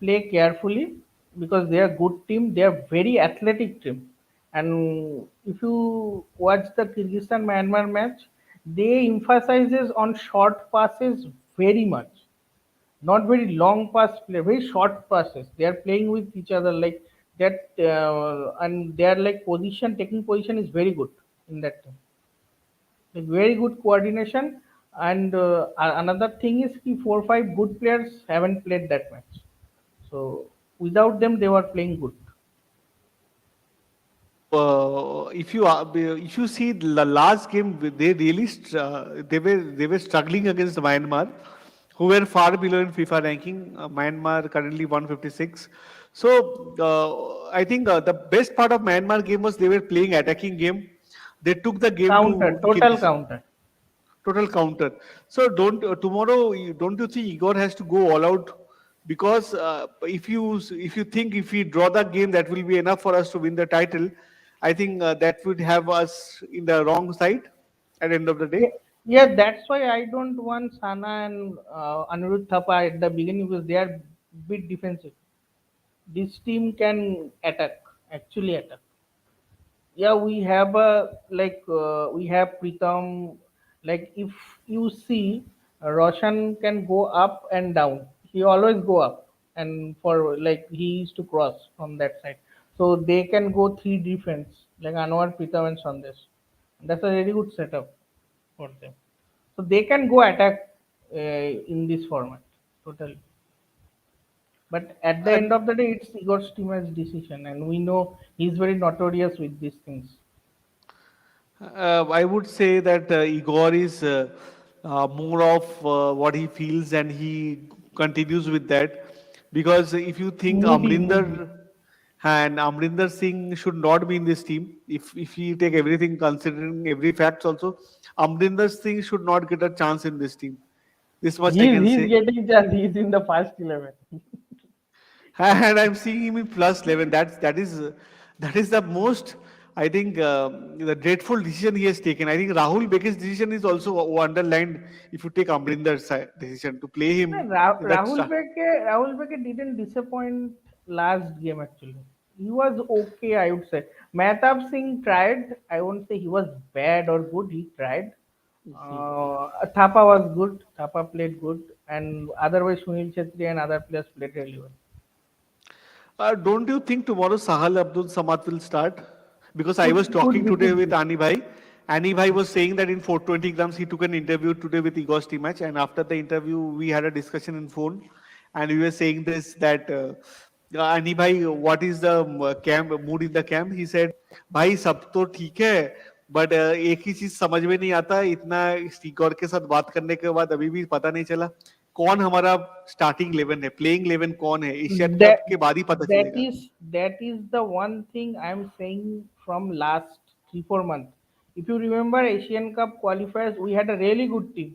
play carefully because they are good team. They are very athletic team, and if you watch the Kyrgyzstan Myanmar match, they emphasizes on short passes very much, not very long pass play, very short passes. They are playing with each other like that, and they are like position taking position is very good in that team. Like very good coordination. And another thing is, 4 5 good players haven't played that match. So without them, they were playing good. if you see the last game, they really they were struggling against Myanmar, who were far below in FIFA ranking. Myanmar currently 156. So I think the best part of Myanmar game was they were playing attacking game. They took the game to Counter, total Kyrgyz. counter. Total counter. So tomorrow, don't you think Igor has to go all out? Because if you think if we draw the game, that will be enough for us to win the title. I think that would have us in the wrong side at the end of the day. Yeah, yeah, that's why I don't want Sana and Anirudh Thapa at the beginning because they are bit defensive. This team can attack, actually attack. Yeah, we have a we have Pritam. Like if you see, Roshan can go up and down. He always go up, and for like he used to cross from that side. So they can go three defense like Anwar, Pritam, and Sandesh. That's a very good setup for them. So they can go attack in this format totally. But at the end And of the day, it's Igor Stima's decision, and we know he's very notorious with these things. I would say that Igor is more of what he feels, and he continues with that. Because if you think Moody. Amrinder Singh should not be in this team, if you take everything considering every facts also, Amrinder Singh should not get a chance in this team. This much I can He's say. getting chance. He's in the first 11. And I'm seeing him in plus 11. That is the most, I think, the dreadful decision he has taken. I think Rahul Beke's decision is also underlined if you take Amrinder's decision to play No, him in that start. Rahul Beke didn't disappoint last game actually. He was okay, I would say. Mehtab Singh tried. I won't say he was bad or good. He tried. Thapa was good. Thapa played good, and otherwise Sunil Chetri and other players played really well. Don't you think tomorrow Sahal Abdul Samad will start? Because I was Could talking be, today could with be. Ani Bhai. Ani Bhai was saying that in 420 grams he took an interview today with Igor match, and after the interview we had a discussion in phone, and we were saying this that Ani Bhai, what is the camp mood in the camp? He said, भाई सब तो ठीक है, but एक ही चीज समझ में नहीं आता, इतना इगोर के साथ बात करने के बाद अभी भी पता नहीं चला कौन हमारा स्टार्टिंग 11 है, प्लेइंग 11 कौन है, एशियन That कप के बाद ही पता that चलेगा. is that is the one thing I'm saying from last 3 4 months. If you remember Asian Cup qualifiers, we had a really good team,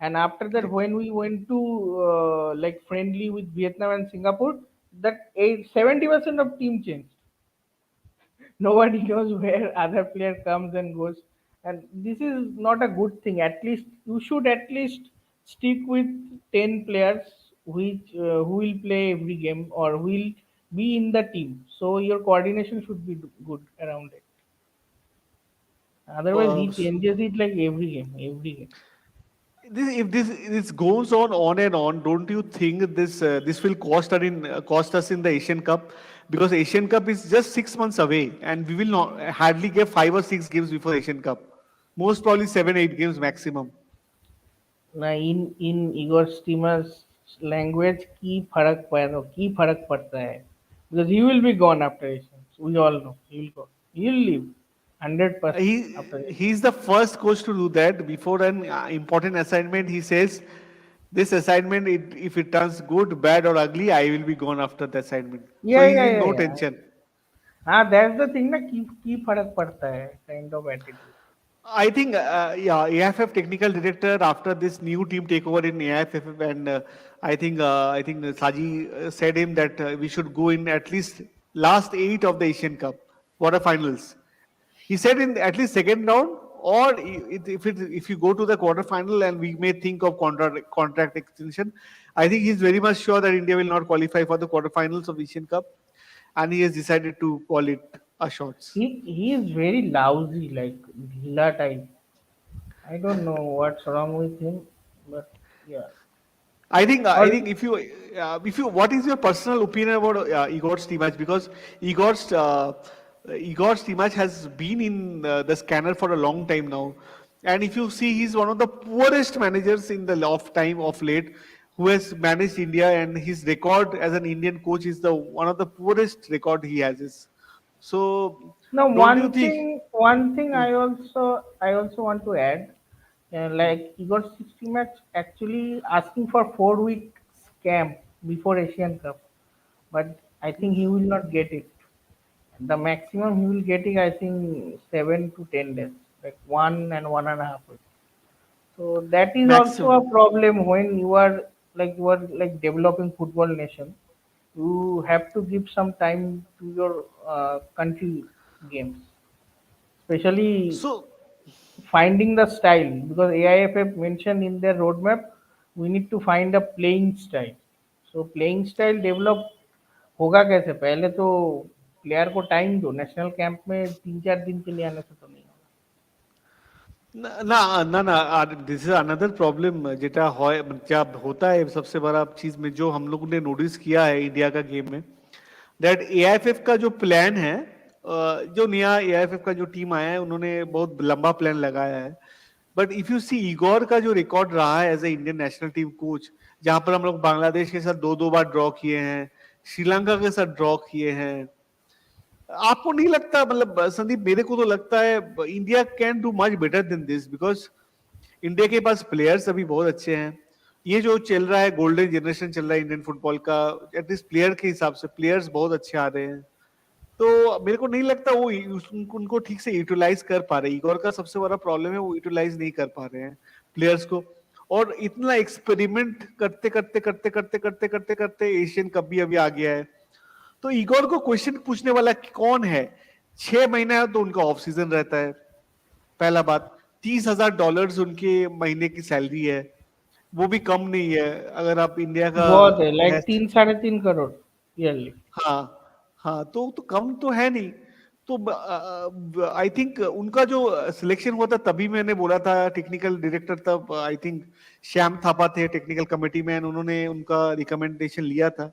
and after that, Correct. when we went to like friendly with Vietnam and Singapore, that 70% of team changed. Nobody knows where other player comes and goes, and this is not a good thing. At least you should at least stick with 10 players which who will play every game or will be in the team, so your coordination should be good around it. Otherwise he Uh, changes it like every game. if this goes on and on, don't you think this will cost us in the Asian Cup? Because Asian Cup is just 6 months away, and we will not hardly get 5 or 6 games before Asian Cup. Most probably 7 8 games maximum. Now in Igor Stima's language की फर्क पड़ता है because he will be gone after Asians. We all know he will go. He will leave 100% after Asians. He's the first coach to do that. Before an important assignment, he says, "This assignment, if it turns good, bad, or ugly, I will be gone after the assignment." So Yeah, he's yeah, in yeah, no yeah. tension. हाँ, that's the thing ना की फर्क पड़ता है kind of attitude. I think, yeah, AFF technical director after this new team takeover in AFF, and I think Saji said him that we should go in at least last eight of the Asian Cup quarterfinals. He said in at least second round, or if you go to the quarterfinal, and we may think of contract extension. I think he's very much sure that India will not qualify for the quarterfinals of Asian Cup, and he has decided to call it a shots. He is very lousy, like Dhila type. I don't know what's wrong with him, but yeah. I Or think if you what is your personal opinion about Igor's Stimac, because Igor's Igor's Stimac has been in the scanner for a long time now, and if you see, he's one of the poorest managers in the of time of late who has managed India, and his record as an Indian coach is the one of the poorest record he has. So now, don't you think? one thing I also want to add, like Igor 60 match actually asking for 4 weeks camp before Asian Cup, but I think he will not get it. The maximum he will get it, I think, 7 to 10 days, like 1 and 1.5 weeks. So that is also Maximum. a problem when you are like developing football nation. You have to give some time to your country games, especially So finding the style because AIFF mentioned in their roadmap we need to find a playing style. So playing style develop होगा कैसे? पहले तो player को time दो. National camp में 3 4 दिन के लिए आने से तो नहीं होगा. ना दिस इज अनदर प्रॉब्लम जेटा হয় क्या होता है सबसे बड़ा चीज में जो हम लोगों ने नोटिस किया है इंडिया का गेम में दैट एआईएफएफ का जो प्लान है जो नया एआईएफएफ का जो टीम आया है उन्होंने बहुत लंबा प्लान लगाया है but if you see Igor का जो रिकॉर्ड रहा है as a Indian national team coach जहां पर हम लोग बांग्लादेश के साथ दो दो बार ड्रॉ किए हैं श्रीलंका के साथ ड्रॉ किए हैं आपको नहीं लगता मतलब संदीप मेरे को तो लगता है India can do much better than this because India के पास प्लेयर्स अभी बहुत अच्छे हैं ये जो चल रहा है गोल्डन जनरेशन चल रहा है इंडियन फुटबॉल का एटलीस्ट प्लेयर के हिसाब से प्लेयर्स बहुत अच्छे आ रहे हैं तो मेरे को नहीं लगता वो उनको ठीक से यूटिलाइज कर पा रहे इगोर का सबसे बड़ा प्रॉब्लम है वो यूटिलाइज नहीं कर पा रहे हैं प्लेयर्स को और इतना एक्सपेरिमेंट करते करते करते करते करते करते करते एशियन कप भी अभी आ गया है तो इगोर को क्वेश्चन पूछने वाला कौन है 6 महीना तो उनका ऑफ सीजन रहता है पहला बात $30,000 उनके महीने की सैलरी है वो भी कम नहीं है अगर आप इंडिया का बहुत है, लाइक है 3 साढ़े 3 करोड़ ईयरली. हाँ हाँ तो कम तो है नहीं तो आई थिंक उनका जो सिलेक्शन हुआ था तभी मैंने बोला था टेक्निकल डायरेक्टर तब आई थिंक श्याम थापा थे टेक्निकल कमेटी में उन्होंने उनका रिकमेंडेशन लिया था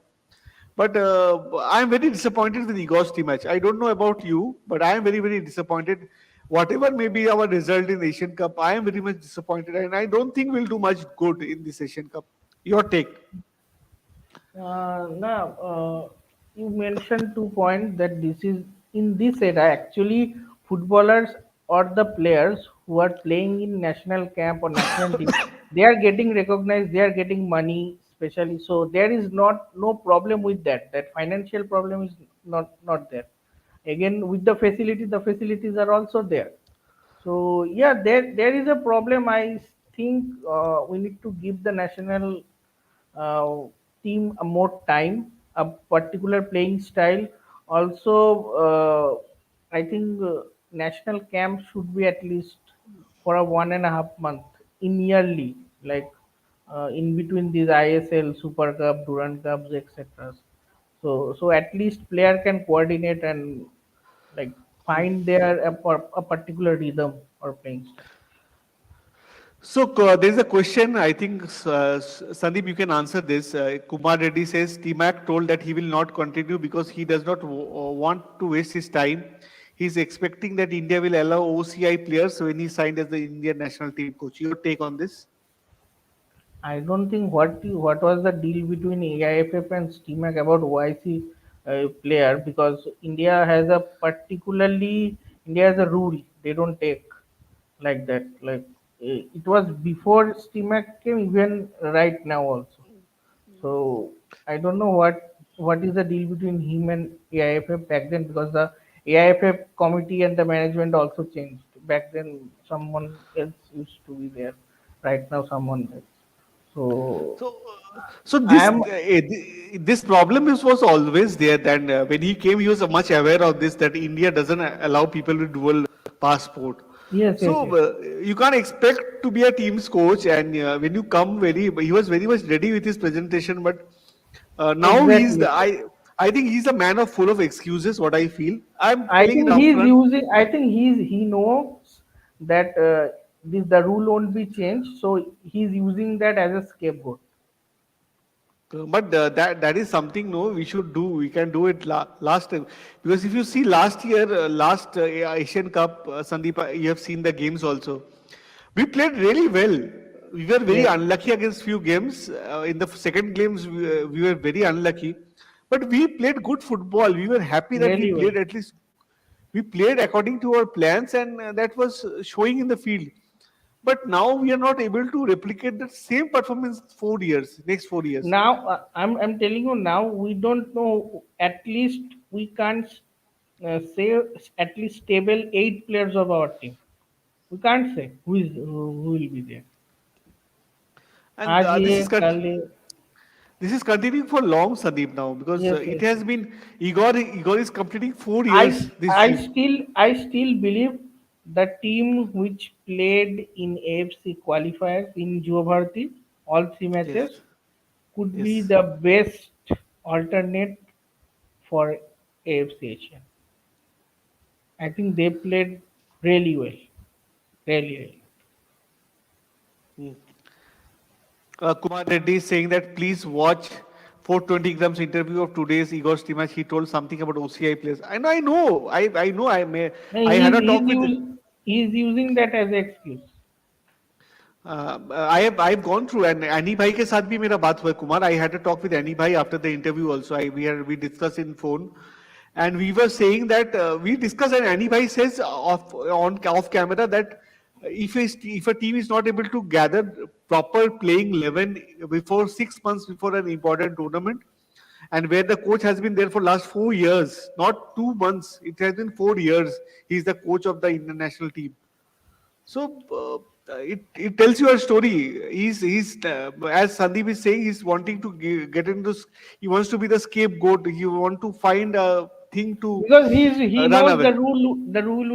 But I am very disappointed with Igor's team match. I don't know about you, but I am very, very disappointed. Whatever may be our result in Asian Cup, I am very much disappointed, and I don't think we'll do much good in this Asian Cup. Your take? Now, you mentioned 2 points that this is in this era actually footballers or the players who are playing in national camp or national team, they are getting recognized, they are getting money, especially. So there is not no problem with that. That financial problem is not there. Again, with the facilities are also there. So yeah, there is a problem. I think we need to give the national uh, team a more time, a particular playing style. Also, I think national camp should be at least for a 1.5 month in yearly, like in between these ISL, Super Cup, Durand Cups, etc. So at least player can coordinate and like find their a particular rhythm or playing style. So there's a question. I think Sandeep, you can answer this. Kumar Reddy says T-Mac told that he will not continue because he does not want to waste his time. He's expecting that India will allow OCI players when he signed as the Indian national team coach. Your take on this? I don't think what was the deal between AIFF and STMAC about YC player, because India has a rule they don't take like that. Like it was before STMAC came, even right now also. So I don't know what is the deal between him and AIFF back then, because the AIFF committee and the management also changed. Back then someone else used to be there. Right now someone else. So So, so I this am this problem was always there. Then when he came, he was much aware of this that India doesn't allow people with dual passport. yes, So yes, yes. you can't expect to be a team's coach, and when you come he was very much ready with his presentation, but now he's Exactly. the I think he's a man of full of excuses. What I feel, I'm I telling it think he's upfront. using. I think he knows that the rule won't be changed, so he's using that as a scapegoat. But that is something no we should do. We can do it last time, because if you see last year, last Asian Cup, Sandeep, you have seen the games also. We played really well. We were very Yes, unlucky against few games. In the second games, we were very unlucky, but we played good football. We were happy that we really well. played at least. We played according to our plans, and that was showing in the field. But now we are not able to replicate that same performance 4 years, next 4 years. Now I'm telling you, now we don't know. At least we can't say at least stable 8 players of our team. We can't say who will be there. And आज ये कल ये this is continuing for long, Sandeep, now, because yes, it yes, has yes. been Igor is completing 4 years this I June. still believe the team which played in AFC qualifiers in Jio all three Yes, matches could be yes. the best alternate for AFC Asia. I think they played really well, really well. Hmm. Kumar Reddy is saying that please watch 420 grams interview of today's Igor Stimac. He told something about OCI players. I know. No, I had a talk with. he's using that as an excuse. I've gone through, and Annie भाई के साथ भी मेरा बात हुआ है Kumar. I had a talk with Annie भाई after the interview also. We discussed in phone, and we were saying that we discussed, and Annie भाई says off camera that if a team is not able to gather proper playing 11 before 6 months before an important tournament, and where the coach has been there for last 4 years, not 2 months, it has been 4 years. He's the coach of the international team. So it tells you a story. He's as Sandeep is saying, he's wanting to get into. He wants to be the scapegoat. He want to find a thing to Because he run knows away. the rule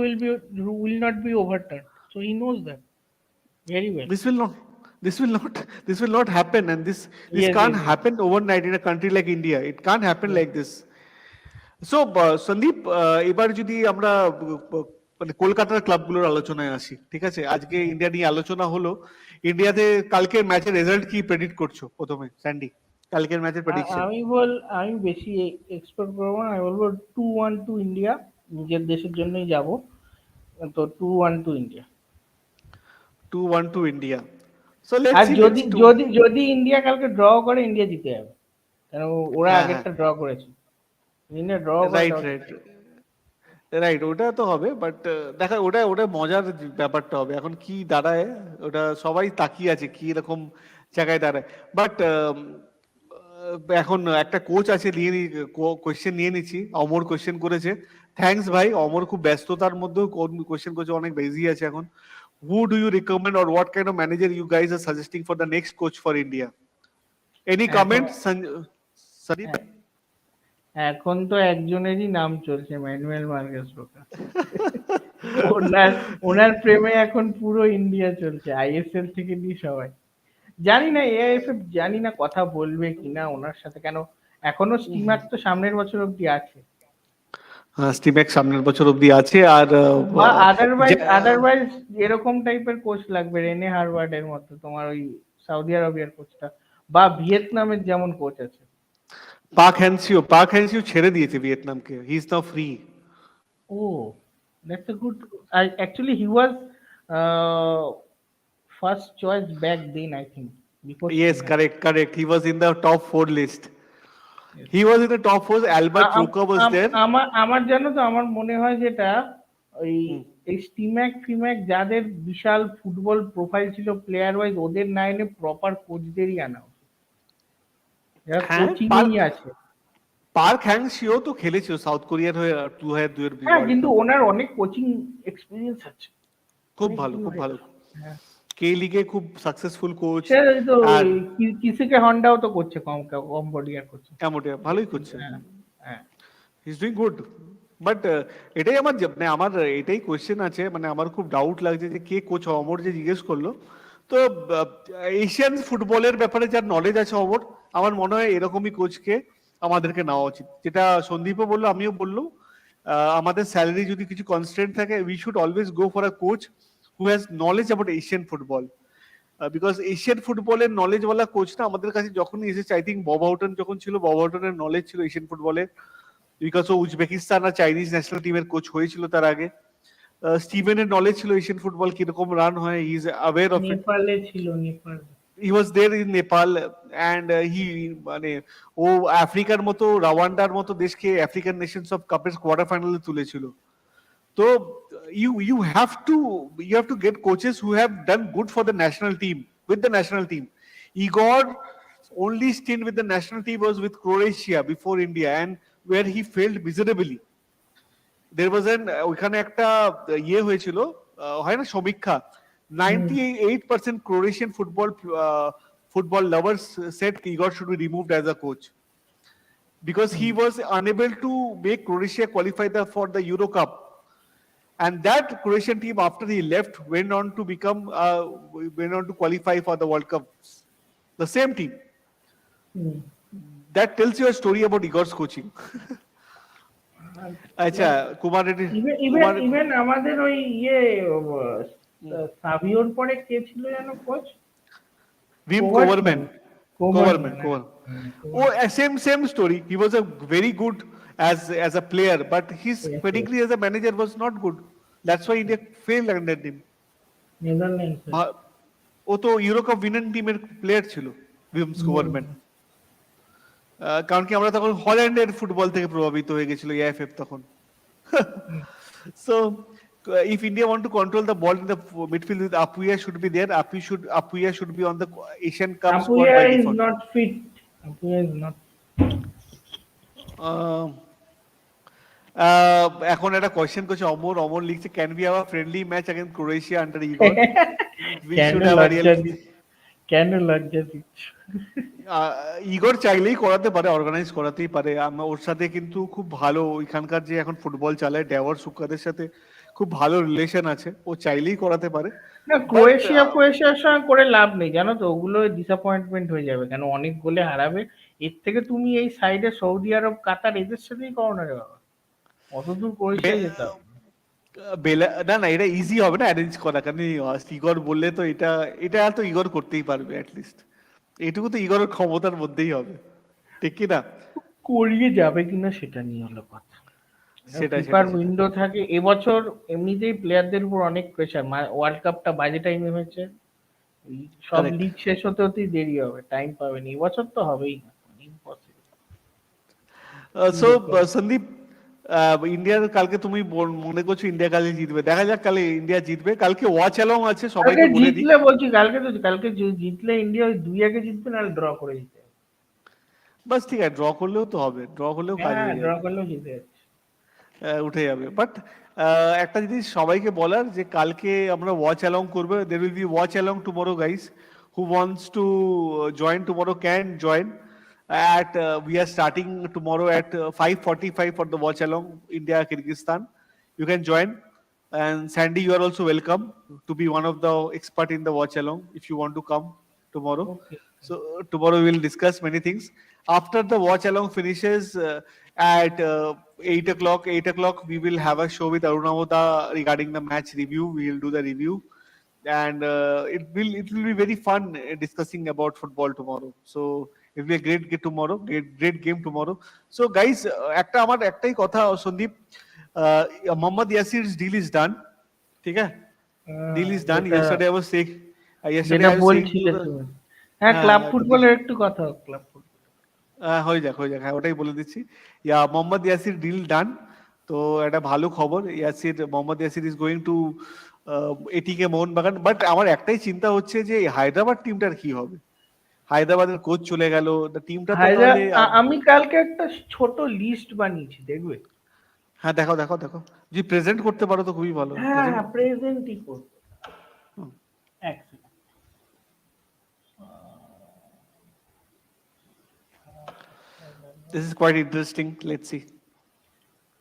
will not be overturned. So he knows that very well. This will not. This will not. This will not happen, and this Yes, can't yes, yes. happen overnight in a country like India. It can't happen Yes. like this. So Sandeep, এবার যদি আমরা মানে কলকাতার ক্লাবগুলোর আলোচনায় আসি, ঠিক আছে? আজকে ইন্ডিয়া নিয়ে আলোচনা হলো। ইন্ডিয়াতে কালকের ম্যাচের রেজাল্ট কি প্রেডিক্ট করছো প্রথমে, স্যান্ডি? কালকের ম্যাচের প্রেডিকশন। আমি বেশি এক্সপেক্ট করবো না, আমি বলবো 2-1 টু ইন্ডিয়া। নিজের দেশের জন্যই যাব, তো 2-1 to India. 2-1 to India. So let's আর সি, লেটস যদি টু। যদি যদি ইন্ডিয়া কালকে ড্র করে, ইন্ডিয়া জিতে যাবে, কারণ ওরা হ্যাঁ, হ্যাঁ। আগেরটা ড্র করেছে। ইন্ডিয়া ড্র করে রাইট, তাহলে রাইট। রাইট, ওটা তো হবে, বাট দেখা ওটা ওটা মজার ব্যাপারটা হবে। এখন কি দাঁড়ায় ওটা সবাই তাকিয়ে আছে কি এরকম জায়গায় দাঁড়ায়। বাট এখন একটা কোচ আছে, নিয়ে কোয়েশ্চেন নিয়ে নিচ্ছি। অমর কোয়েশ্চেন করেছে। থ্যাঙ্কস ভাই, অমর খুব ব্যস্ততার মধ্যেও কোয়েশ্চেন করেছে, অনেক বিজি আছে এখন। Who do you recommend or what kind of manager you guys are suggesting for the next coach for India? Any এখন কমেন্ট সন্দীপ? এ- এখন তো একজনেরই নাম চলছে, ম্যানুয়েল মার্কেস রোকা। ওনার ওনার প্রেমে এখন পুরো ইন্ডিয়া চলছে, আইএসএল থেকে নিয়ে সবাই। জানি না এআইএফএফ, জানি না কথা বলবে কিনা ওনার সাথে, কেন এখনো স্টিমার তো সামনের বছর অব্দি আছে। স্টিমেক সামনের বছর অব্দি আছে, আর বা আদারওয়াইজ এরকম টাইপের কোচ লাগবে, রেনে হারবার্ড এর মতো, তোমার ওই সৌদি আরবের কোচটা, বা ভিয়েতনামের যেমন কোচ আছে। পাক হ্যানসিও ছেড়ে দিয়েছে ভিয়েতনামকে। He is now free. Oh, that's a good. Actually, he was uh, first choice back then, I think. Before Yes, Spain. correct, correct. He was in the top four list. Yes. He was in the top four. Albert Roca was there. আমার আমার জানো তো আমার মনে হয় যেটা ওই হুম। এই স্টিম্যাক ফিম্যাক যাদের বিশাল ফুটবল প্রোফাইল ছিল প্লেয়ার ওয়াইজ ওদের না এনে প্রপার কোচদেরই আনা উচিত, যারা হ্যাঁ, কোচিংই আছে। পার্ক হ্যাং সিও তো খেলেছিল সাউথ কোরিয়ার হয়ে 2002 এর হ্যাঁ ওয়ার্ল্ড কিন্তু কাপে। ওনার অনেক কোচিং এক্সপিরিয়েন্স আছে, খুব অনেক ভালো, দিন খুব ভালো। হয়েছে। হ্যাঁ কে লিগে খুব সাকসেসফুল কোচ। সে তো আর কিসিকে হন্ডাও তো করছে, কম কম বডি আর করছে। এমনটা ভালোই করছে। হ্যাঁ হ্যাঁ। He is doing good. But এটাই আমার মানে আমার এটাই কোয়েশ্চেন আছে, মানে আমার খুব ডাউট লাগছে যে কে কোচ অমর যে জিজ্ঞেস করলো। তো এশিয়ান ফুটবলের ব্যাপারে যার নলেজ আছে অমর, আমার মনে হয় এরকমই কোচকে আমাদেরকে নেওয়া উচিত। যেটা সন্দীপও বললো, আমিও বললো, আমাদের স্যালারি যদি কিছু কনস্ট্যান্ট থাকে, we should always go for a coach who has knowledge about Asian football. Because Asian ফুটবলের নলেজওয়ালা কোচ না আমাদের কাছে যখনই এসেছে, আই থিঙ্ক বব হাউটন যখন ছিল, বব হাউটনের নলেজ ছিল এশিয়ান ফুটবলের, বিকজ ও উজবেকিস্তান আর চাইনিজ ন্যাশনাল টিমের কোচ হয়েছিল তার আগে। স্টিভেনের নলেজ ছিল এশিয়ান ফুটবল কিরকম রান হয়, he is aware of it. নেপালে ছিল, Nepal. He was there in Nepal and he মানে ও আফ্রিকার মতো, রাওয়ান্ডার মতো দেশকে আফ্রিকান নেশনস অফ কাপের কোয়ার্টার ফাইনালে তুলেছিল। So you have to get coaches who have done good for the national team, with the national team. Igor only stint with the national team was with Croatia before India, and where he failed miserably. There was an ওইখানে একটা ইয়ে হয়েছিল, হয় না সমীক্ষা, হুম 98% Croatian football lovers said Igor should be removed as a coach because he hmm was unable to make Croatia qualify for the Euro Cup. And that Croatian team, after he left, went on to qualify for the World Cup. The same team. Hmm. That tells you a story about Igor's coaching. আচ্ছা, Kumar Reddy, even even Kumar even আমাদের ওই ইয়ে সাবিওর পরে কে ছিল যেন coach? Vim কোভার্টম্যান। Koverman. কোভার্টম্যান, Koverman, হ্যাঁ। Koverman. কোভার্টম্যান। Oh, same story. He was a very good as a player, but his Yes, yes. pedigree as a manager was not good. That's why India failed under him. Netherlands. ও তো Euro cup winner টিমের player ছিল, Wim কোভারম্যান। কারণ কি আমরা তখন হল্যান্ডের football থেকে প্রভাবিত হয়ে গেছিল এএফএফ তখন। So if India want to control the ball in the midfield with Apuia should be there. Apuia should be on the Asian Cup squad Apuia by is default. Not fit. Apuia is not. Uh, এখন একটা question করছে অমর, অমর লিখছে can be have a friendly match against Croatia under Igor? We can should have a real. লজ্জা দিচ্ছ, কেন লজ্জা দিচ্ছ? Igor চাইলেই করাতে পারে, অর্গানাইজ করাতেই পারে। আমরা ওর সাথে কিন্তু খুব ভালো, ওইখানকার যে এখন ফুটবল চালায় ড্যাওয়ার সুকাদের সাথে খুব ভালো রিলেশন আছে, ও চাইলেই করাতে পারে। না বাট ক্রোয়েশিয়ার সঙ্গে করে লাভ নেই জানো তো, ওগুলো ডিসঅ্যাপয়েন্টমেন্ট হয়ে যাবে, কেন অনেক গোলে হারাবে। এর থেকে তুমি এই সাইডে সৌদি আরব কাতার এদের সাথেই করো না রে বাবা, অত দূর ক্রোয়েশিয়া যেতে হবে। না না, এটা ইজি হবে না অ্যারেঞ্জ করা, কারণ ইগর বললে তো এটা এটা তো ইগর করতেই পারবে অ্যাটলিস্ট, এইটুকু তো ইগরের ক্ষমতার মধ্যেই হবে, ঠিক কি না? করিয়ে যাবে কিনা সেটা নিয়ে হলো কথা। সেটাই ফিফার সেটাই সেটাই। উইন্ডো থাকে এবছর, এমনিতেই প্লেয়ারদের উপর অনেক প্রেশার। ওয়ার্ল্ড কাপটা বাজে টাইমে হয়েছে, সব কারেক্ট। লিগ শেষ হতে হতেই দেরি হবে, টাইম পাবেনি এবছর, তো হবেই না, ইম্পসিবল। কি সো দেখো, সন্দীপ, ইন্ডিয়ার কালকে তুমি মনে করছো ইন্ডিয়া কালকে জিতবে? দেখা যাক, কালে ইন্ডিয়া জিতবে। কালকে ওয়াচ অ্যালং আছে, কালকে সবাইকে বলে দিই। জিতলে বলছি, কালকে জিতলে ইন্ডিয়া ওই 2-1 জিতবে, নাহলে ড্র করে জিতে যাবে। বাস ঠিক আছে, ড্র করলেও তো হবে, ড্র করলেও কাজ হ্যাঁ হয়ে ড্র যাবে, করলেও জিতে যাচ্ছে। উঠে যাবে। বাট একটা জিনিস সবাইকে বলার, যে কালকে আমরা ওয়াচ অ্যালং করবো, there will be watch along tomorrow guys, who wants to join tomorrow can join at we are starting tomorrow at 5:45 for the watch along India Kyrgyzstan. You can join, and Sandy, you are also welcome to be one of the expert in the watch along if you want to come tomorrow. Okay. So tomorrow we will discuss many things. After the watch along finishes at 8 o'clock, 8 o'clock we will have a show with Arunamoda regarding the match review. We will do the review, and it will be very fun discussing about football tomorrow. So it will be a great game tomorrow. So guys, একটা আমার একটাই কথা Sandeep, Mohammad ইয়াসির's deal is done, ঠিক আছে? Deal is done. যেটা Yesterday I was saying, yesterday যেটা I was saying to বলছিলে the, তুমি। হ্যাঁ, হ্যাঁ ক্লাব একটু দিস। ফুটবলের একটু কথা হোক, ক্লাব ফুটবল। হয়ে যাক, হ্যাঁ ওটাই বলে দিচ্ছি। Mohammad Yasir deal done. তো একটা ভালো খবর, Mohammad Yasir is going to ATK Mohun Bagan. But আমার একটাই চিন্তা হচ্ছে যে এই হায়দ্রাবাদ টিমটার কি হবে। হায়দ্রাবাদের কোচ চলে গেল, টিমটা তো তাহলে আমি কালকে একটা ছোট লিস্ট বানিয়েছি, দেখবে? হ্যাঁ দেখো দেখো দেখো, যদি প্রেজেন্ট করতে পারো তো খুবই ভালো, হ্যাঁ প্রেজেন্ট। হ্যাঁ, প্রেজেন্টই করবো। এক second। This is quite interesting, let's see.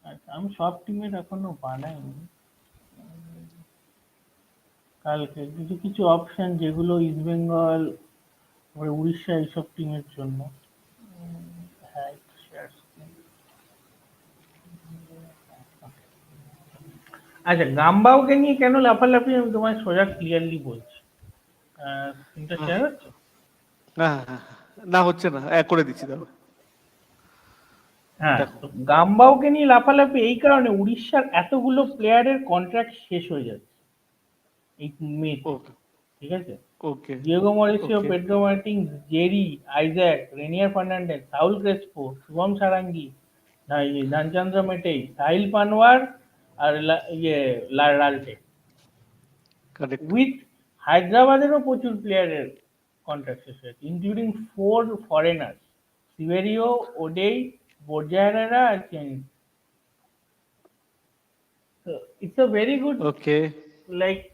আচ্ছা, আমি সব টিমের এখনো বানাইনি। কালকে কিছু কিছু অপশন যেগুলো ইস্ট বেঙ্গল, উড়িষ্যা এইসব টিমের জন্য। হ্যাঁ, share screen। আচ্ছা, গাম্বাওকে নিয়ে কেন লাফালাফি আমি তোমায় সোজা ক্লিয়ারলি বলছি। স্ক্রিনটা হ্যাঁ শেয়ার হচ্ছে? হ্যাঁ হ্যাঁ হ্যাঁ। না হচ্ছে না, করে দিচ্ছি দাও, হ্যাঁ, দেখো। তো গাম্বাওকে নিয়ে লাফালাফি এই কারণে, উড়িষ্যার এতগুলো প্লেয়ারের কন্ট্রাক্ট শেষ হয়ে যাচ্ছে এই মেতে। ওকে ঠিক আছে? Okay Diego Mauricio, okay. Pedro Martins, Jerry, Isaac, Rainier Fernandes, Saul Crespo, Shubham Sarangi, Dhyanchandra Meitei, Sahil Panwar, আর লালটে। কারেক্ট। উইথ হায়দ্রাবাদেরও প্রচুর প্লেয়ারের কন্ট্রাক্ট শেষ হয়েছে, including 4 foreigners: Siverio, Odei, Borja Herrera আর চেনিস। So it's a very good okay. like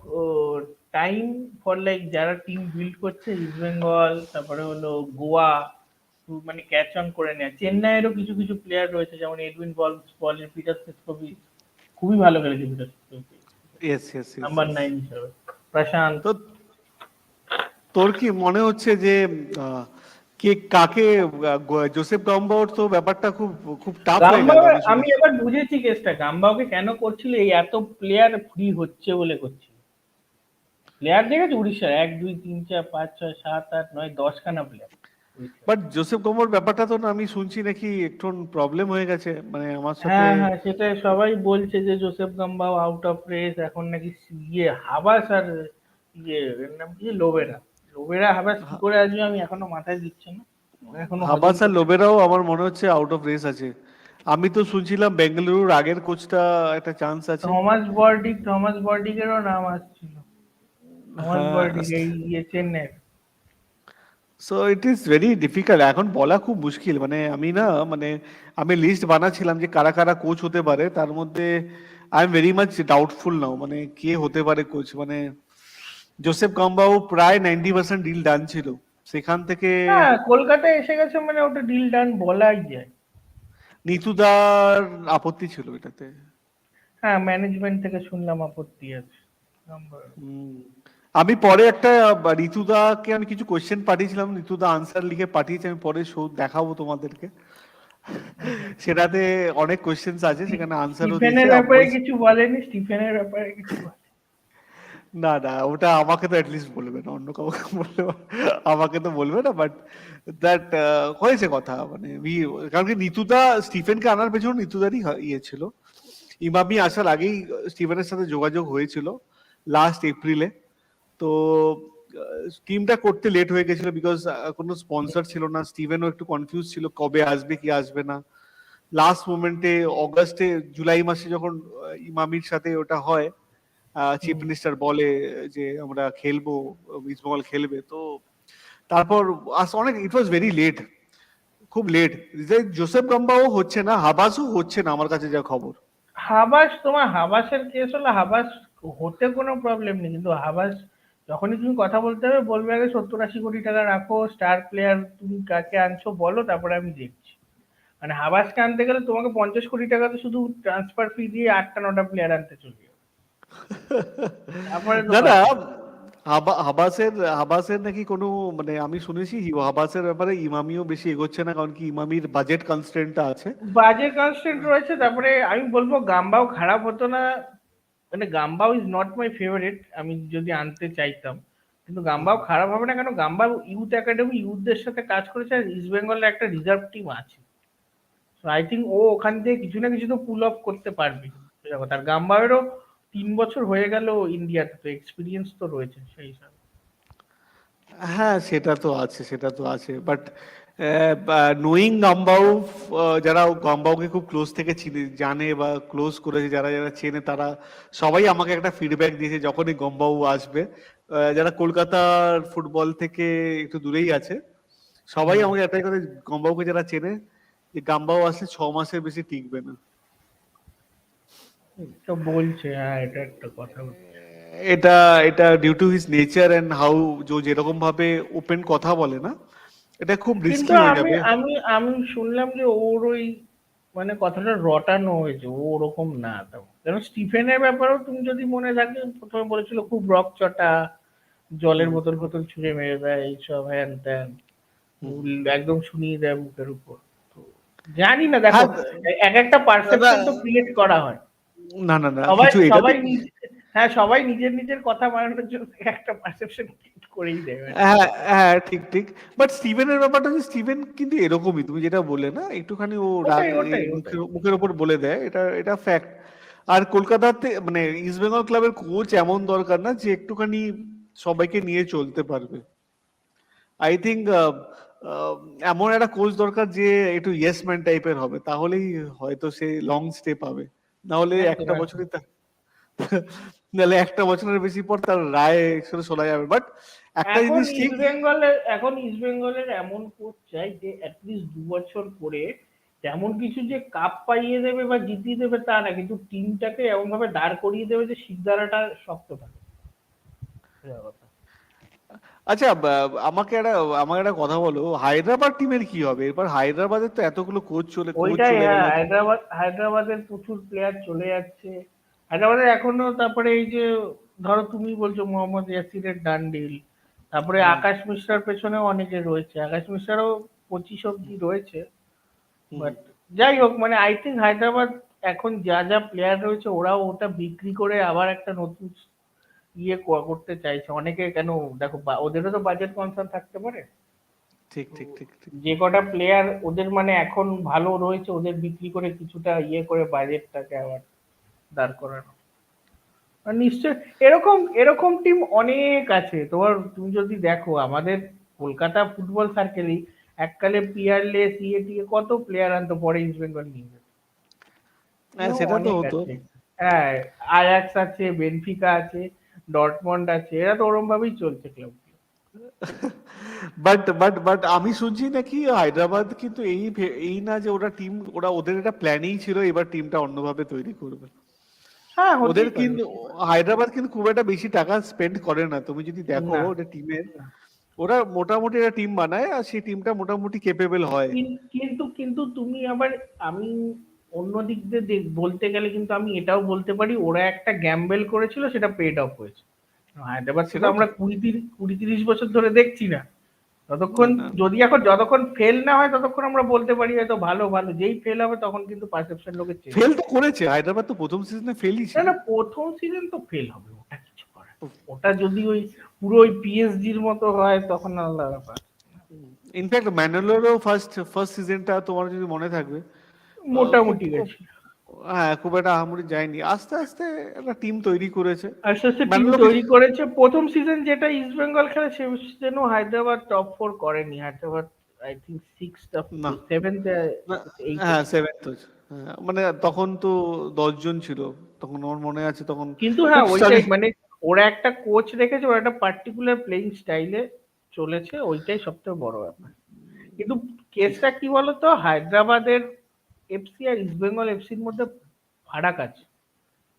time for like যারা team build করছে, ইস্ট বেঙ্গল, তারপরে হলো গোয়া, মানে ক্যাচ অন করে নেয়। চেন্নাইয়েরও কিছু কিছু প্লেয়ার রয়েছে, যেমন এডউইন বলের, পিটার সেস্কোভিচ খুবই ভালো খেলেছে, Peter Sliskovic yes yes yes number yes. 9 হিসেবে। প্রশান্ত। তো তোর কি মনে হচ্ছে যে আহ, কে কাকে, জোসেফ গাম্বাওর তো ব্যাপারটা খুব খুব টাফ হয়ে গেল, গাম্বাও, আমি আমি শুনেছি। এবার বুঝেছি কেসটা, গাম্বাওকে কেন করছিল, এই এত প্লেয়ার ফ্রি হচ্ছে বলে করছিল। প্লেয়ার দেখেছে উড়িষ্যার 1 2 3 4 5 6 7 8 9 10 খানা প্লেয়ার উড়িষ্যার। বাট জোসেফ গাম্বাওর ব্যাপারটা তো না, আমি শুনছি নাকি একটু প্রবলেম হয়ে গেছে, মানে আমার সাথে। হ্যাঁ হ্যাঁ, সেটাই সবাই বলছে যে জোসেফ গাম্বাও আউট অফ রেস এখন নাকি। হাবাস আর এর নাম কি, লোবেরা। লোবেরা হাবাস কি করে আসবে আমি এখনো মাথায় দিচ্ছে না, আমি এখনো হজম হাবাস আর করতে। লোবেরাও আমার মনে হচ্ছে আউট অফ রেস আছে। আমি তো শুনছিলাম বেঙ্গালুরুর আগের কোচটা একটা চান্স আছে। থমাস বর্ডিকেরও নাম আসছিল। থমাস হ্যাঁ। বর্ডিক, এই Chennai. So it is very difficult, এখন বলা খুব মুশকিল, মানে আমি না, মানে আমি লিস্ট বানাচ্ছিলাম যে কারা কারা কোচ হতে পারে, তার মধ্যে I am very much doubtful now, মানে কে হতে পারে কোচ। মানে জোসেফ গাম্বাও প্রায় 90% ডিল ডান ছিল, সেখান থেকে হ্যাঁ, কলকাতায় এসে গেছে মানে ওটা ডিল ডান বলাই যায়। নিতুদার আপত্তি ছিল এটাতে। হ্যাঁ, ম্যানেজমেন্ট থেকে শুনলাম আপত্তি আছে। নাম্বার। হুম। আমি পরে একটা ঋতুদাকে আমি কিছু কোশ্চেন পাঠিয়েছিলাম, ঋতুদা আনসার লিখে পাঠিয়েছে, আমি পরে শো দেখাবো তোমাদেরকে। সেটাতে অনেক কোশ্চেন্স আছে, সেখানে আনসারও দিয়েছে। স্টিফেনের ব্যাপারে কিছু বলেনি, স্টিফেনের ব্যাপারে কিছু বলে? না না, ওটা আমাকে তো অ্যাটলিস্ট বলবে না, অন্য কাউকে বললে আমাকে তো বলবে না। বাট দ্যাট হয়েছে কথা, মানে কারণ কি নিতুদা স্টিফেনকে আনার পেছনে নিতুদারই ইয়ে ছিল। ইমামি আসার আগেই স্টিফেনের সাথে যোগাযোগ হয়েছিল লাস্ট এপ্রিলে। তো টিমটা করতে লেট হয়ে গেছিল বিকজ কোনো স্পন্সর ছিল না, স্টিভেনও একটু কনফিউজ ছিল কবে আসবে কি আসবে না। লাস্ট মোমেন্টে অগাস্টে, জুলাই মাসে যখন ইমামির সাথে ওটা হয়, চিফ হুম। মিনিস্টার বলে যে আমরা খেলবো, ইস্ট বেঙ্গল খেলবে, তো তারপর অনেক, ইট ওয়াজ ভেরি লেট, খুব লেট। জোসেফ গাম্বাও হচ্ছে না, হাবাসও হচ্ছে না আমার কাছে যা খবর। হাবাস, তোমার হাবাসের কেস হলো, হাবাস হতে কোনো প্রবলেম নেই, কিন্তু হাবাস যখনই তুমি কথা বলতে হবে বলবে আগে 70-80 কোটি টাকা রাখো, স্টার প্লেয়ার তুমি কাকে আনছো বলো, তারপরে আমি দেখছি। মানে হাবাসকে আনতে গেলে তোমাকে 50 কোটি টাকা তো শুধু ট্রান্সফার ফি দিয়ে 8টা 9টা প্লেয়ার আনতে চলবে, তারপরে তো না না, কথা। হাবাসের হাবাসের নাকি কোনো, মানে আমি শুনেছি হাবাসের ব্যাপারে ইমামিও বেশি এগোচ্ছে না, কারণ কি ইমামির বাজেট কনস্ট্রেন্টটা আছে। বাজে কনস্ট্যান্ট রয়েছে, তারপরে আমি বলবো গাম্বাও খারাপ হতো না। মানে গাম্বাও ইজ নট মাই ফেভারিট, আমি যদি আনতে চাইতাম, কিন্তু গাম্বাও খারাপ হবে না, কেন গাম্বাও ইউথ একাডেমি, ইউথদের সাথে কাজ করেছে, আর ইস্ট বেঙ্গলের একটা রিজার্ভ টিম আছে। আই থিঙ্ক ও ওখান থেকে কিছু না কিছু তো পুল অফ করতে পারবে, সোজা কথা। আর গাম্বাওয়েরও 3 বছর হয়ে গেল ইন্ডিয়াতে, তো এক্সপিরিয়েন্স তো রয়েছে সেই হিসাবে। হ্যাঁ, সেটা তো আছে, সেটা তো আছে। বাট নোয়িং গাম্বাও, যারা গাম্বাওকে খুব ক্লোজ থেকে চিনে, জানে বা ক্লোজ করেছে, যারা যারা চেনে, তারা সবাই আমাকে একটা ফিডব্যাক দিয়েছে যখনই গাম্বাও আসবে। যারা কলকাতার ফুটবল থেকে একটু দূরেই আছে, সবাই হুম। আমাকে একটাই কথা, গাম্বাওকে যারা চেনে, যে গাম্বাও আসলে 6 মাসের বেশি টিকবে না। তো বলছে, হ্যাঁ, এটা একটা কথা। এটা এটা due to his nature and how, যেরকম ভাবে ওপেন কথা বলে না, এটা খুব কিন্তু রিস্কি হয়ে আমি যাবে। আমি আমি শুনলাম যে ওর ওই মানে কথাটা রটানো হয়েছে, ও ওরকম না তেমন। কারণ স্টিফেনের ব্যাপারেও তুমি যদি মনে থাকে, প্রথমে বলেছিল খুব রকচটা, জলের হুম, বোতল ফোতল ছুঁড়ে মেরে দেয়, এইসব হ্যান ত্যান, হুম, একদম শুনিয়ে দেয় মুখের উপর। তো জানি না, দেখো, হ্যাঁ, এক একটা দাদা, পারসেপশন তো ক্রিয়েট করা হয়। না না না, সবাই কিছু এটা তো, সবাই নিজে, হ্যাঁ, সবাই নিজের নিজের কথা বানানোর জন্য একটা পারসেপশন ক্রিয়েট করেই দেয় ম্যাডাম। হ্যাঁ হ্যাঁ, ঠিক ঠিক। বাট স্টিভেনের ব্যাপারটা হচ্ছে, স্টিভেন কিন্তু এরকমই, তুমি যেটা বলে না, একটুখানি ও রাগ, ওটাই ওটাই ওটাই। মুখের মুখের ওপর বলে দেয়, এটা এটা ফ্যাক্ট। আর কলকাতাতে মানে ইস্ট বেঙ্গল ক্লাবের কোচ এমন দরকার না যে একটুখানি সবাইকে নিয়ে চলতে পারবে। আই থিঙ্ক এমন একটা কোচ দরকার যে একটু ইয়েস ম্যান টাইপের হবে, তাহলেই হয়তো সে লং স্টে পাবে। না হলে একদম একটা একদম। বছরই নাহলে একটা বছরের বেশি পর তার রায় শুধু শোনা যাবে। বাট একটা জিনিস ঠিক, এখন ইস্ট বেঙ্গলের এমন কোচ চাই যে অ্যাটলিস্ট 2 বছর করে তেমন কিছু যে কাপ পাইয়ে দেবে বা জিতিয়ে দেবে তা না, কিন্তু টিমটাকে এমন ভাবে দাঁড় করিয়ে দেবে যে শিরদাঁড়াটা শক্ত থাকে। সোজা কথা। আচ্ছা, আমাকে একটা কথা বলো, হায়দ্রাবাদ টিমের কি হবে এরপর? হায়দ্রাবাদের তো এতগুলো কোচ ওইটাই, চলে হ্যাঁ, গেল। হায়দ্রাবাদের প্রচুর প্লেয়ার চলে যাচ্ছে। হায়দ্রাবাদের এখনো, তারপরে এই যে ধরো তুমি বলছো মোহাম্মদ ইয়াসিরের ডান ডিল, তারপরে হুম, আকাশ মিশ্রার পেছনেও অনেকে রয়েছে, আকাশ মিশ্রারও 25 অব্দি রয়েছে। হুম। বাট যাই হোক, মানে আই থিঙ্ক হায়দ্রাবাদ এখন যা যা প্লেয়ার রয়েছে, ওরাও ওটা বিক্রি করে আবার একটা নতুন করতে চাইছে অনেকে। কেন, দেখো, ওদেরও তো বাজেট কনসার্ন থাকতে পারে। ঠিক ঠিক ঠিক ঠিক। যে কটা প্লেয়ার ওদের মানে এখন ভালো রয়েছে, ওদের বিক্রি করে কিছুটা করে বাজেটটাকে আবার দাঁড় করানো। আর নিশ্চয় এরকম এরকম টিম অনেক আছে তোমার। তুমি যদি দেখো আমাদের কলকাতা ফুটবল সার্কেলই এককালে পিয়ারলেস টিয়ে কত প্লেয়ার আনতো, পরে ইস্ট বেঙ্গল নিয়ে যেত। হ্যাঁ, সেটা তো অনেক হতো। আছে। হ্যাঁ, আয়াক্স আছে, বেনফিকা আছে, ডটমন্ড আছে, এরা তো ওরম ভাবেই চলছে ক্লাব। বাট আমি শুনছি নাকি হায়দ্রাবাদ কিন্তু এই না যে ওরা টিম, ওদের একটা প্ল্যানিং ছিল এবার টিমটা অন্যভাবে তৈরি করবে। হ্যাঁ, ওদের হতেই পারে, কিন্তু, হতেই পারে। হায়দ্রাবাদ কিন্তু খুব একটা বেশি টাকা স্পেন্ড করে না, তুমি যদি দেখো না, ওদের টিমের, না। ওরা মোটামুটি একটা টিম বানায় আর সেই টিমটা মোটামুটি কেপেবল হয়। কিন্তু কিন্তু তুমি আবার, আমি অন্য দিক দিয়ে বলতে গেলে কিন্তু আমি এটাও বলতে পারি ওরা একটা গ্যাম্বেল করেছিল, সেটা পেড অফ হয়েছে। হায়দ্রাবাদকে তো সেটাও আমরা ঠিক। 20-30 বছর ধরে দেখছি না। না ততক্ষণ, না, যতক্ষণ ফেল না হয় ততক্ষণ আমরা বলতে পারি হয়তো ভালো ভালো, যেই ফেল হবে তখন কিন্তু পারসেপশন লোকের চেঞ্জ ফেল হয়ে তো যায়। করেছে হায়দ্রাবাদ, তো প্রথম সিজনে ফেলই না ছিল। না, প্রথম সিজন তো ফেল হবে, ওটা কিছু করার নেই। ওটা যদি ওই পুরো ওই পিএসজির মতো হয় তখন আলাদা ব্যাপার। ইনফ্যাক্ট ম্যানুয়েলেরও ফার্স্ট ফার্স্ট সিজনটা তোমার যদি মনে থাকবে, খুব মোটামুটি খুব, গেছে। হ্যাঁ, খুব একটা আহামরি যায়নি, আস্তে আস্তে একটা টিম তৈরি করেছে। আস্তে আস্তে টিম ম্যানুয়েলকে, তৈরি করেছে। প্রথম সিজন যেটা ইস্ট বেঙ্গল খেলে, সে সিজনও হায়দ্রাবাদ টপ 4 করেনি। হায়দ্রাবাদ আই থিঙ্ক সিক্স, না সেভেন্থ, না, এইটে হ্যাঁ, ছিল। সেভেন্থ হচ্ছে। হ্যাঁ, মানে তখন তো 10 জন ছিল, তখন আমার মনে আছে তখন। কিন্তু বাট হ্যাঁ, ওইটাই মানে ওরা একটা কোচ রেখেছে, ওরা একটা পার্টিকুলার প্লেইং স্টাইলে চলেছে, ওইটাই সবথেকে বড় ব্যাপার। কিন্তু কেসটা কি বলতো, হায়দ্রাবাদের এফসি আর ইস্ট বেঙ্গল এফসির মধ্যে ফারাক আছে।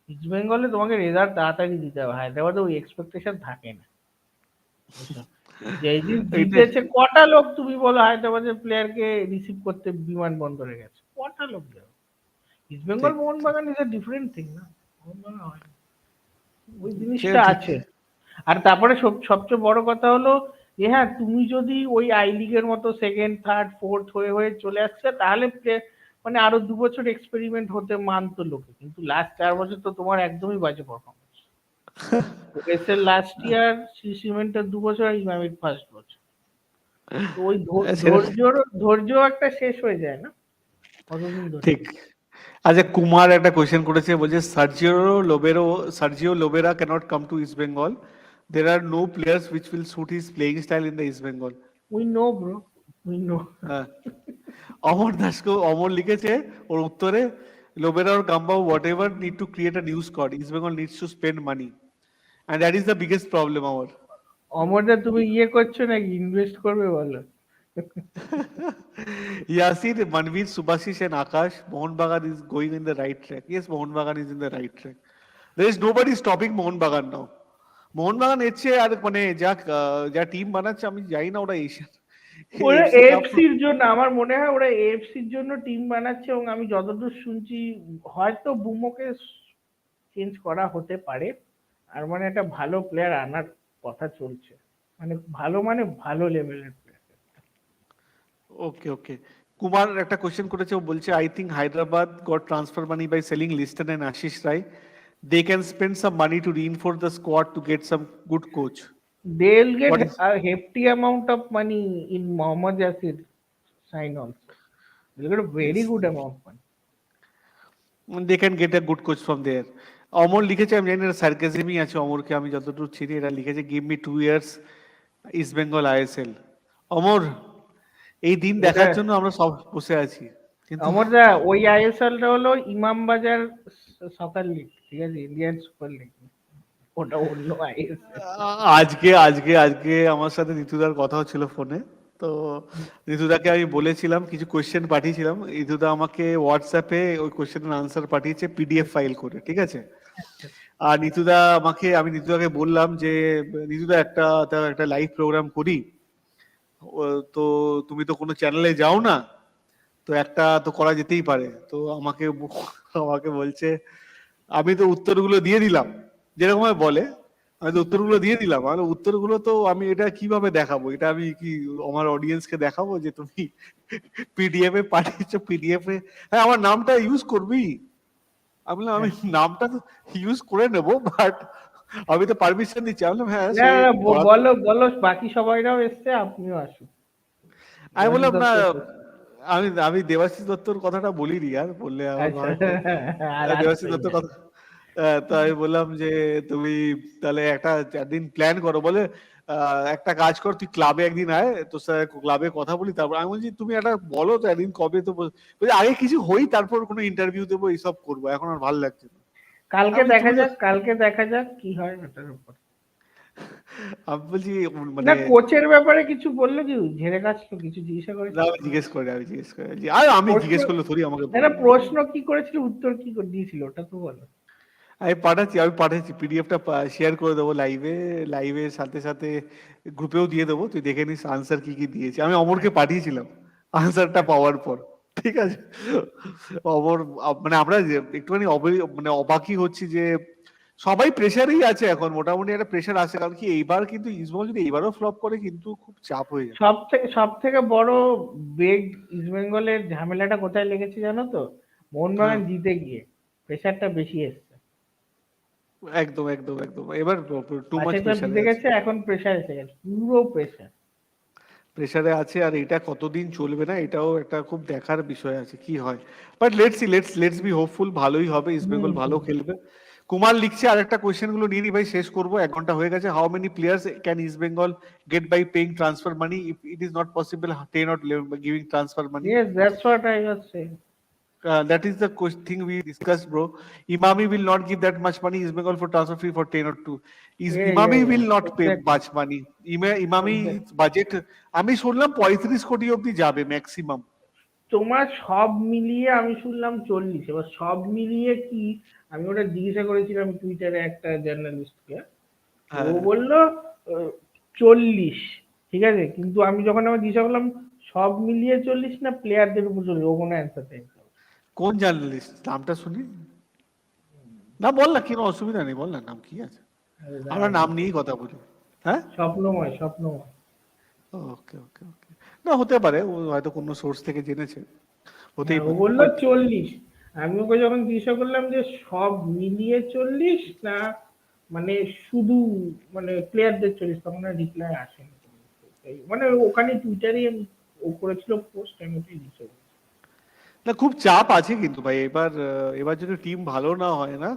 ইস্ট বেঙ্গলে তোমাকে রেজাল্ট তাড়াতাড়ি দিতে হবে, হায়দ্রাবাদে ওই এক্সপেকটেশন থাকে না, বুঝছো? যেই দিন এইটাই জিতেছে, কটা লোক তুমি বলো হায়দ্রাবাদের প্লেয়ারকে রিসিভ করতে বিমানবন্দরে গেছে? কটা লোক যাবে? ইস্ট বেঙ্গল ঠিক ঠিক। Mohun Bagan is a different thing না? মোহনবাগান হয় না। ওই সেটা জিনিসটা ঠিক। আছে। আর তারপরে সবচেয়ে বড় কথা হলো যে, হ্যাঁ, তুমি যদি ওই আই লিগের মতো সেকেন্ড থার্ড ফোর্থ হয়ে হয়ে চলে আসছে, তাহলে মানে আরো 2 বছর এক্সপেরিমেন্ট হতে মানতো লোকে। কিন্তু লাস্ট 4 বছর তো তোমার একদমই বাজে পারফরমেন্স। ওএসএল লাস্ট ইয়ার, সিমেন্টের 2 বছর, আর ইমামির ফার্স্ট বছর। তো ওই সেটা ধৈর্য একটা শেষ হয়ে যায় না কতদিন ধরে। ঠিক। আচ্ছা, কুমার একটা কোয়েশ্চেন করেছে, বলছে Sergio Lobera can't come to East Bengal, there are no players which will suit his playing style in the East Bengal. We know bro, we know. হ্যাঁ, অমর দাসকে অমর লিখেছে ওর উত্তরে, Lobera or Gambao whatever need to create a new squad. East Bengal needs to spend money, and that is the biggest problem our. অমরদা তুমি ইয়ে করছো নাকি, invest করবে বলো? Yasir, Manveer, Subhashish and Akash, Mohan Bagan is going in the right track. Yes, Mohan Bagan is in the right track. There is nobody stopping Mohan Bagan now. মোহন বাগান এর চেয়ে আর মানে যা টিম বানাচ্ছে আমি জানি না ওরা এশিয়ান ওরা এফসি কাপ। এএফসির জন্য, আমার মনে হয় ওরা এএফসির জন্য টিম বানাচ্ছে, এবং আমি যতদূর শুনছি হয়তো বুমোকে চেঞ্জ করা হতে পারে, আর মানে একটা ভালো প্লেয়ার আনার কথা চলছে, মানে ভালো, মানে ভালো লেভেলের প্লেয়ার। ওকে ওকে, কুমার একটা কোশ্চেন করেছে, ও বলছে I think Hyderabad got transfer money by selling Liston and Ashish Roy, they can spend some money to reinforce the squad to get some good coach. They'll get what is, a hefty amount of money in Mohammad Yasir sign also. They'll get a very good amount of money. They can get a good coach from there. Amar লিখেছে, আমি জানি না সার্কাজমই আছে অমরকে আমি যতটুকু চিনি, এটা লিখেছে give me 2 years East Bengal ISL. Amar, এই দিন দেখার ওটা জন্য আমরা সব বসে আছি, কিন্তু অমরদা, ওই আইএসএলটা হলো ইমামবাজার সকার লিগ, ঠিক আছে, ইন্ডিয়ান সুপার লিগ, ওটা অন্য আইএসএল। আজকে আজকে আজকে আমার সাথে নিতুদার কথা হচ্ছিল ফোনে, তো নিতুদাকে আমি বলেছিলাম কিছু কোয়েশ্চেন পাঠিয়েছিলাম, নিতুদা আমাকে হোয়াটসঅ্যাপে ওই কোয়েশ্চেনের আনসার পাঠিয়েছে পিডিএফ ফাইল করে, ঠিক আছে। আর নিতুদা আমাকে, আমি নিতুদাকে বললাম যে নিতুদা একটা লাইভ প্রোগ্রাম করি, তো তুমি তো কোনো চ্যানেলে যাও না, তো একটা তো করা যেতেই পারে। তো আমাকে বলছে, আমি তো উত্তরগুলো দিয়ে দিলাম যেরকম ভাবে বলে, আমি তো উত্তরগুলো দিয়ে দিলাম, আর উত্তরগুলো তো আমি এটা কিভাবে দেখাবো, এটা আমি কি আমার অডিয়েন্সকে দেখাবো যে তুমি পিডিএফ এ পাঠিয়েছো, পিডিএফ এ হ্যাঁ আমার নামটা ইউজ করবি? আমি বললাম আমি নামটা তো ইউজ করে নেবো, বাট আমি তো পারমিশন দিচ্ছি। আমি বললাম হ্যাঁ না সে না, করা, বলো বলো, বাকি সবাইরাও এসছে, আপনিও আসুন। আমি দেবাশিস বললাম না, দত্ত এসেছে। আমি আমি দেবাশিস দত্তর কথাটা বলিনি আর, বললে আবার আচ্ছা, হয়তো আর দেবাশিস আসবেন দত্তর না। কথা। তো আমি বললাম যে তুমি তাহলে একটা একদিন প্ল্যান করো, বলে একটা কাজ কর, তুই ক্লাবে একদিন আয়, তো স্যার ক্লাবে কথা বলি, তারপর আমি বলছি তুমি একটা বলো তো একদিন কবে, তো বলছি আগে কিছু হই তারপর কোনো ইন্টারভিউ দেবো, এইসব করবো, এখন আর ভালো লাগছে না। কালকে আমি বলছি, দেখা তুমি তো, যাক, কালকে দেখা যাক কি হয় ওটার উপর। আমি বলছি মানে না, কোচের ব্যাপারে কিছু বললো কি, ঝেড়ে কাটলো, কিছু জিজ্ঞাসা না, করেছিল? আমি জিজ্ঞেস করে আর আমি প্রশ্ন, জিজ্ঞেস করলে থোড়ি আমাকে না না, বলবে। প্রশ্ন কি করেছিল, উত্তর কি দিয়েছিল, ওটা তো বলো। আমি পাঠাচ্ছি পিডিএফটা, শেয়ার করে দেবো লাইভের সাথে সাথে গ্রুপেও দিয়ে দেবো, তুই দেখে নিস আনসার কি কি দিয়েছে। আমি অমরকে পাঠিয়েছিলাম আনসারটা পাওয়ার পর, ঠিক আছে। অমর মানে আমরা একটুখানি মানে অবাকই হচ্ছি যে সবাই প্রেশারেই আছে এখন, মোটামুটি একটা প্রেশার আছে, কারণ কি এইবার কিন্তু ইস্টবেঙ্গল যদি এইবারও ফ্লপ করে কিন্তু খুব চাপ হয়ে যাবে। সব থেকে বড় বেগ ইস্ট বেঙ্গলের ঝামেলাটা কোথায় লেগেছে জানো তো? হ্যাঁ, মোহনবাগান জিতে গিয়ে প্রেশারটা বেশি এসছে। একদম একদম একদম, এবার টু মাচ পাশে তো প্রেশারে জিতে আছে, গেছে, এখন প্রেশার এসে গেছে, পুরো প্রেশার। প্রেসারে আছে, আর এটা কতদিন চলবে না এটাও একটা খুব দেখার বিষয় আছে কি হয়। But let's see, let's be hopeful, ভালোই হবে, ইস্ট হুম বেঙ্গল ভালো হুম। খেলবে। কুমার লিখছে আর একটা কোয়েশ্চেন গুলো নিয়ে নি ভাই, শেষ করবো, 1 ঘন্টা হয়ে গেছে। How many players can East Bengal get by paying transfer money, if it is not possible 10 or 11 by giving transfer money? Yes, that's what I was saying. That is the thing we discussed, bro. Imami will not give that much money East Bengal for transfer fee for 10 or 2. Yeah, yeah, Imami yeah. will not pay Exactly. much money. Imami Exactly. budget আমি শুনলাম 35 কোটি অব্দি যাবে maximum. তোমার সব মিলিয়ে আমি শুনলাম 40, এবার সব মিলিয়ে কি, আমি ওটা জিজ্ঞাসা করেছিলাম টুইটারে একটা জার্নালিস্টকে, ও হ্যাঁ, বললো 40, ঠিক আছে, কিন্তু আমি যখন আমার জিজ্ঞাসা করলাম সব মিলিয়ে 40 না প্লেয়ারদের উপর 40, ও কোনো অ্যান্সার দেয়নি। কোন জার্নালিস্ট নামটা শুনি, না বল না, কোনো অসুবিধা নেই, বল না নাম কি আছে, আরে আমরা দাঁড়া, নাম দেখি। নিয়েই কথা বলি। হ্যাঁ, স্বপ্নময়, স্বপ্নময়। ওকে ওকে ওকে, না হতে পারে ও হয়তো কোনো সোর্স থেকে জেনেছে, হ্যাঁ, হতেই ও পারে, বললো বাট 40। আমি ওকে যখন জিজ্ঞাসা করলাম যে সব মিলিয়ে 40 না মানে শুধু মানে প্লেয়ারদের 40, তখন আর রিপ্লাই আসেনি। মানে ওখানে টুইটারে ও করেছিল পোস্ট, আমি ওটাই জিজ্ঞাসা করছি। না খুব চাপ আছে কিন্তু ভাই এবার, এবার যদি টিম ভালো না হয় না,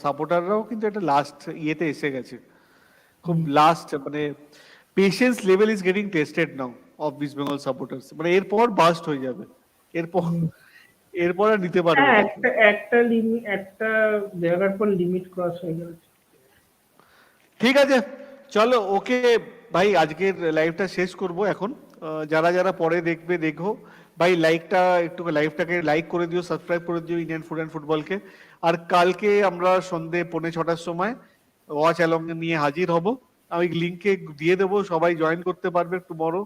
সাপোর্টাররাও কিন্তু একটা লাস্ট ইয়েতে এসে গেছে, খুব লাস্ট মানে patience level is getting tested now of East Bengal supporters, মানে এরপর বাস্ট হয়ে যাবে, এরপর হুম। এরপর আর নিতে পারবে হ্যাঁ, না কেউ। একটা একটা লিমিট, একটা জায়গার পর লিমিট ক্রস হয়ে গেছে। ঠিক আছে, চলো ওকে ভাই, আজকের লাইভটা শেষ করব এখন। যারা যারা পরে দেখবে দেখো ভাই, লাইকটা একটু লাইভটাকে লাইক করে দিও, সাবস্ক্রাইব করে দিও ইন্ডিয়ান ফুড অ্যান্ড ফুটবলকে। আর কালকে আমরা সন্ধে 5:45-র সময় ওয়াচ অ্যালং নিয়ে হাজির হব। আমি লিঙ্কে দিয়ে দেবো, সবাই জয়েন করতে পারবে tomorrow.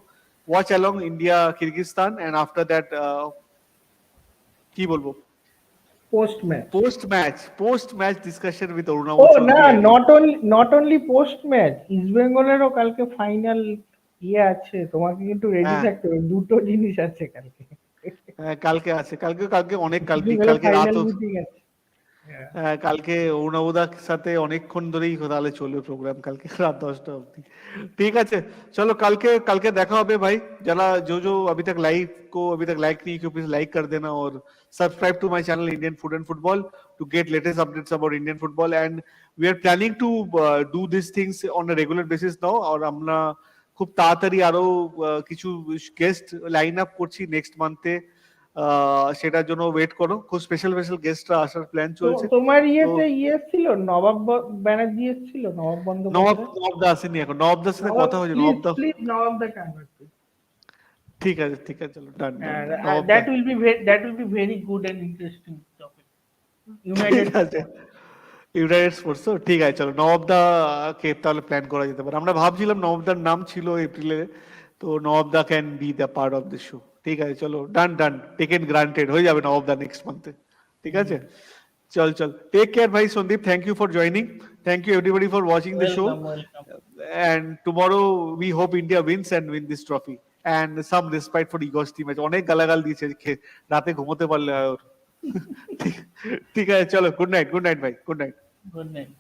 Watch along India Kyrgyzstan, and after that কি বলবো, post match. Post match discussion with ও অরুণাভ না, Chowdhury and not only post match, East বেঙ্গলেরও কালকে ফাইনাল ইয়ে আছে, তোমাকে কিন্তু রেডি হ্যাঁ। থাকতে হবে, দুটো জিনিস আছে কালকে। হ্যাঁ, কালকে আছে, কালকে কালকে অনেক, ইস্ট কালকে বেঙ্গলের কালকে ফাইনাল রাতও। মিটিং আছে। হ্যাঁ। হ্যাঁ, কালকে অরুণাবদার সাথে অনেকক্ষণ ধরেই তাহলে চলবে প্রোগ্রাম, কালকে রাত 10টা অবধি। ঠিক আছে, চলো কালকে কালকে দেখা হবে भाई। যারা जो जो अभी तक लाइव को अभी तक लाइक नहीं किया, प्लीज लाइक कर देना और subscribe to my channel Indian food and football to get latest updates about Indian football, and we are planning to do this things on a regular basis now. और আমরা খুব তাড়াতাড়ি আরো কিছু গেস্ট লাইন আপ করছি next মান্থে, সেটার জন্য ওয়েট করো, খুব স্পেশাল স্পেশাল গেস্টরা আসার প্ল্যান তো চলছে। তোমার তো ইয়েতে ইয়ে ছিল, নবাব ব্যানার্জি এসেছিল, নবাব নবাব বন্দ্যোপাধ্যায়। নবাব দা আসেনি এখন, নবাব দার সাথে নবাব, কথা হয়েছে, প্লিজ নবাব দা। Please Nawab the can. ঠিক আছে, ঠিক আছে, চলো done done And done, Nawab দা। that will be very good and interesting topic. ঠিক United আছে, Sport. ইউনাইটেড স্পোর্টস তো ঠিক আছে, চলো নবাব দা কে তাহলে প্ল্যান করা যেতে পারে। আমরা ভাবছিলাম নবাব দার নাম ছিল এপ্রিলে, তো নবাব দা can be the part of this show. ঠিক আছে, চলো ডান ডান, টেকেন গ্রান্টেড, হয়ে যাবে নবাব দা নেক্সট মান্থে। ঠিক আছে, চল চল, টেক কেয়ার ভাই Sandeep, thank you for joining, thank you everybody for watching the show, Welcome, welcome. and tomorrow we hope India wins and win this trophy, and some respite for Igor's team আছে, অনেক গালাগাল দিয়েছে, রাতে ঘুমোতে পারলে হয় ওর। ঠিক ঠিক আছে, চলো, গুড নাইট ভাই, গুড নাইট। Good night.